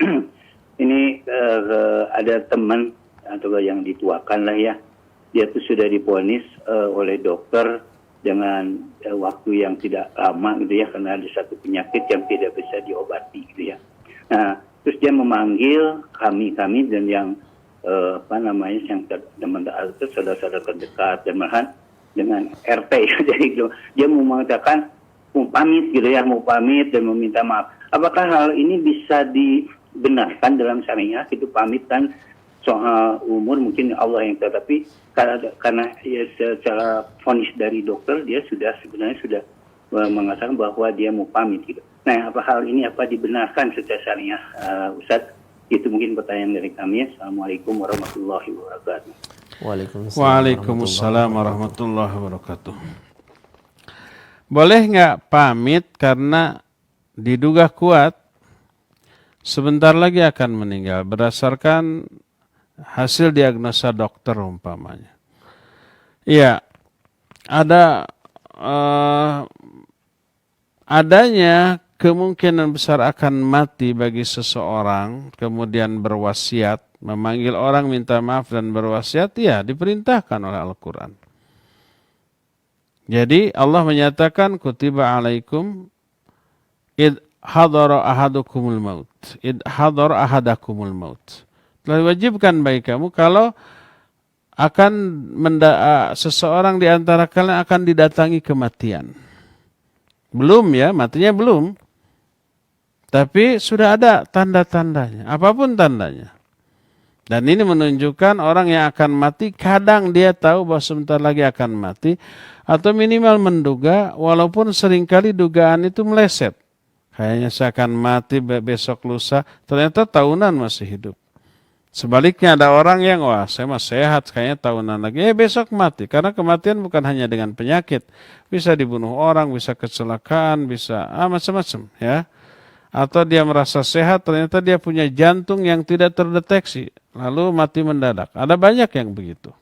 ini ada teman atau yang dituakan lah ya. Dia tuh sudah divonis oleh dokter dengan waktu yang tidak lama gitu ya, karena ada satu penyakit yang tidak bisa diobati gitu ya. Nah, terus dia memanggil kami dan yang yang teman saudara-saudara terdekat dan malahan dengan RT jadi gitu. Dia mau mengatakan mau pamit gitu ya, mau pamit dan meminta maaf. Apakah hal ini bisa dibenarkan dalam syariat itu pamit kan soal umur mungkin Allah yang tahu, tapi karena ya secara vonis dari dokter dia sebenarnya sudah mengatakan bahwa dia mau pamit gitu. Nah, apa hal ini dibenarkan secara syariah, Ustaz? Itu mungkin pertanyaan dari kami. Assalamualaikum warahmatullahi wabarakatuh. Waalaikumsalam warahmatullahi wabarakatuh. Boleh nggak pamit karena diduga kuat sebentar lagi akan meninggal berdasarkan hasil diagnosa dokter umpamanya. Iya, ada adanya kemungkinan besar akan mati bagi seseorang, kemudian berwasiat, memanggil orang minta maaf dan berwasiat, ya diperintahkan oleh Al-Quran. Jadi Allah menyatakan kutiba alaikum id hadara ahadukumul maut. Id hadara ahadakumul maut. Telah diwajibkan bagi kamu kalau akan seseorang di antara kalian akan didatangi kematian. Belum ya, matinya belum. Tapi sudah ada tanda-tandanya, apapun tandanya. Dan ini menunjukkan orang yang akan mati, kadang dia tahu bahwa sebentar lagi akan mati, atau minimal menduga, walaupun seringkali dugaan itu meleset. Kayaknya saya akan mati besok lusa, ternyata tahunan masih hidup. Sebaliknya ada orang yang, wah saya masih sehat, kayaknya tahunan lagi, besok mati. Karena kematian bukan hanya dengan penyakit. Bisa dibunuh orang, bisa kecelakaan, bisa macam-macam ya. Atau dia merasa sehat, ternyata dia punya jantung yang tidak terdeteksi, lalu mati mendadak. Ada banyak yang begitu.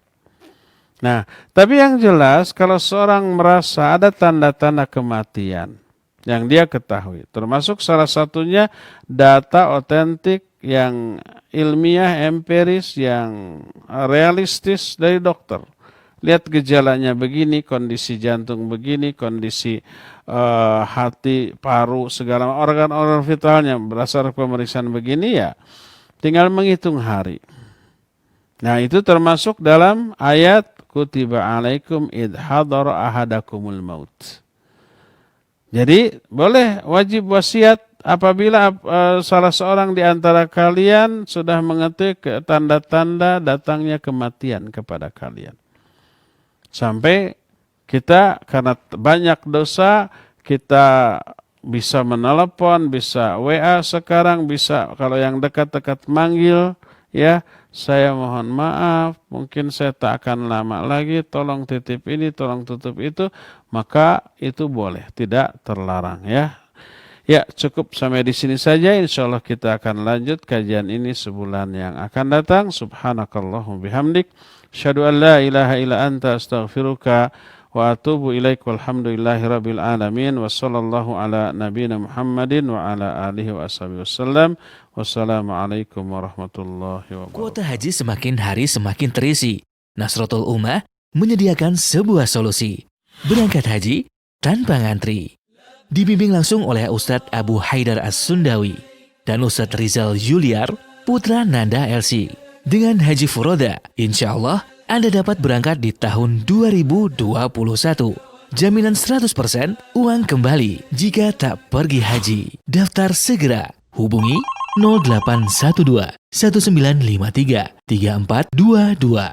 Nah, tapi yang jelas kalau seorang merasa ada tanda-tanda kematian yang dia ketahui, termasuk salah satunya data otentik yang ilmiah, empiris, yang realistis dari dokter. Lihat gejalanya begini, kondisi jantung begini, kondisi hati, paru, segala organ-organ vitalnya berdasarkan pemeriksaan begini ya, tinggal menghitung hari. Nah itu termasuk dalam ayat kutiba alaikum id hadara ahadakumul maut. Jadi boleh wajib wasiat apabila salah seorang di antara kalian sudah mengetahui tanda-tanda datangnya kematian kepada kalian. Sampai kita karena banyak dosa, kita bisa menelepon, bisa WA sekarang, bisa kalau yang dekat-dekat manggil, ya saya mohon maaf, mungkin saya tak akan lama lagi, tolong titip ini, tolong tutup itu, maka itu boleh, tidak terlarang ya. Ya cukup sampai di sini saja, insya Allah kita akan lanjut kajian ini sebulan yang akan datang. Subhanakallahumma bihamdik. Asyhadu an la ilaha illa anta astaghfiruka wa atubu ilaik walhamdulillahi rabbil alamin wa sallallahu ala nabiyina Muhammadin wa ala alihi wa ashabihi wasallam. Wassalamualaikum warahmatullahi wabarakatuh. Kuota haji semakin hari semakin terisi. Nasratul Ummah menyediakan sebuah solusi. Berangkat haji tanpa ngantri. Dibimbing langsung oleh Ustadz Abu Haidar As-Sundawi dan Ustadz Rizal Yuliar, putra Nanda LC. Dengan Haji Furoda, insya Allah Anda dapat berangkat di tahun 2021. Jaminan 100% uang kembali jika tak pergi haji. Daftar segera. Hubungi 0812 1953 3422.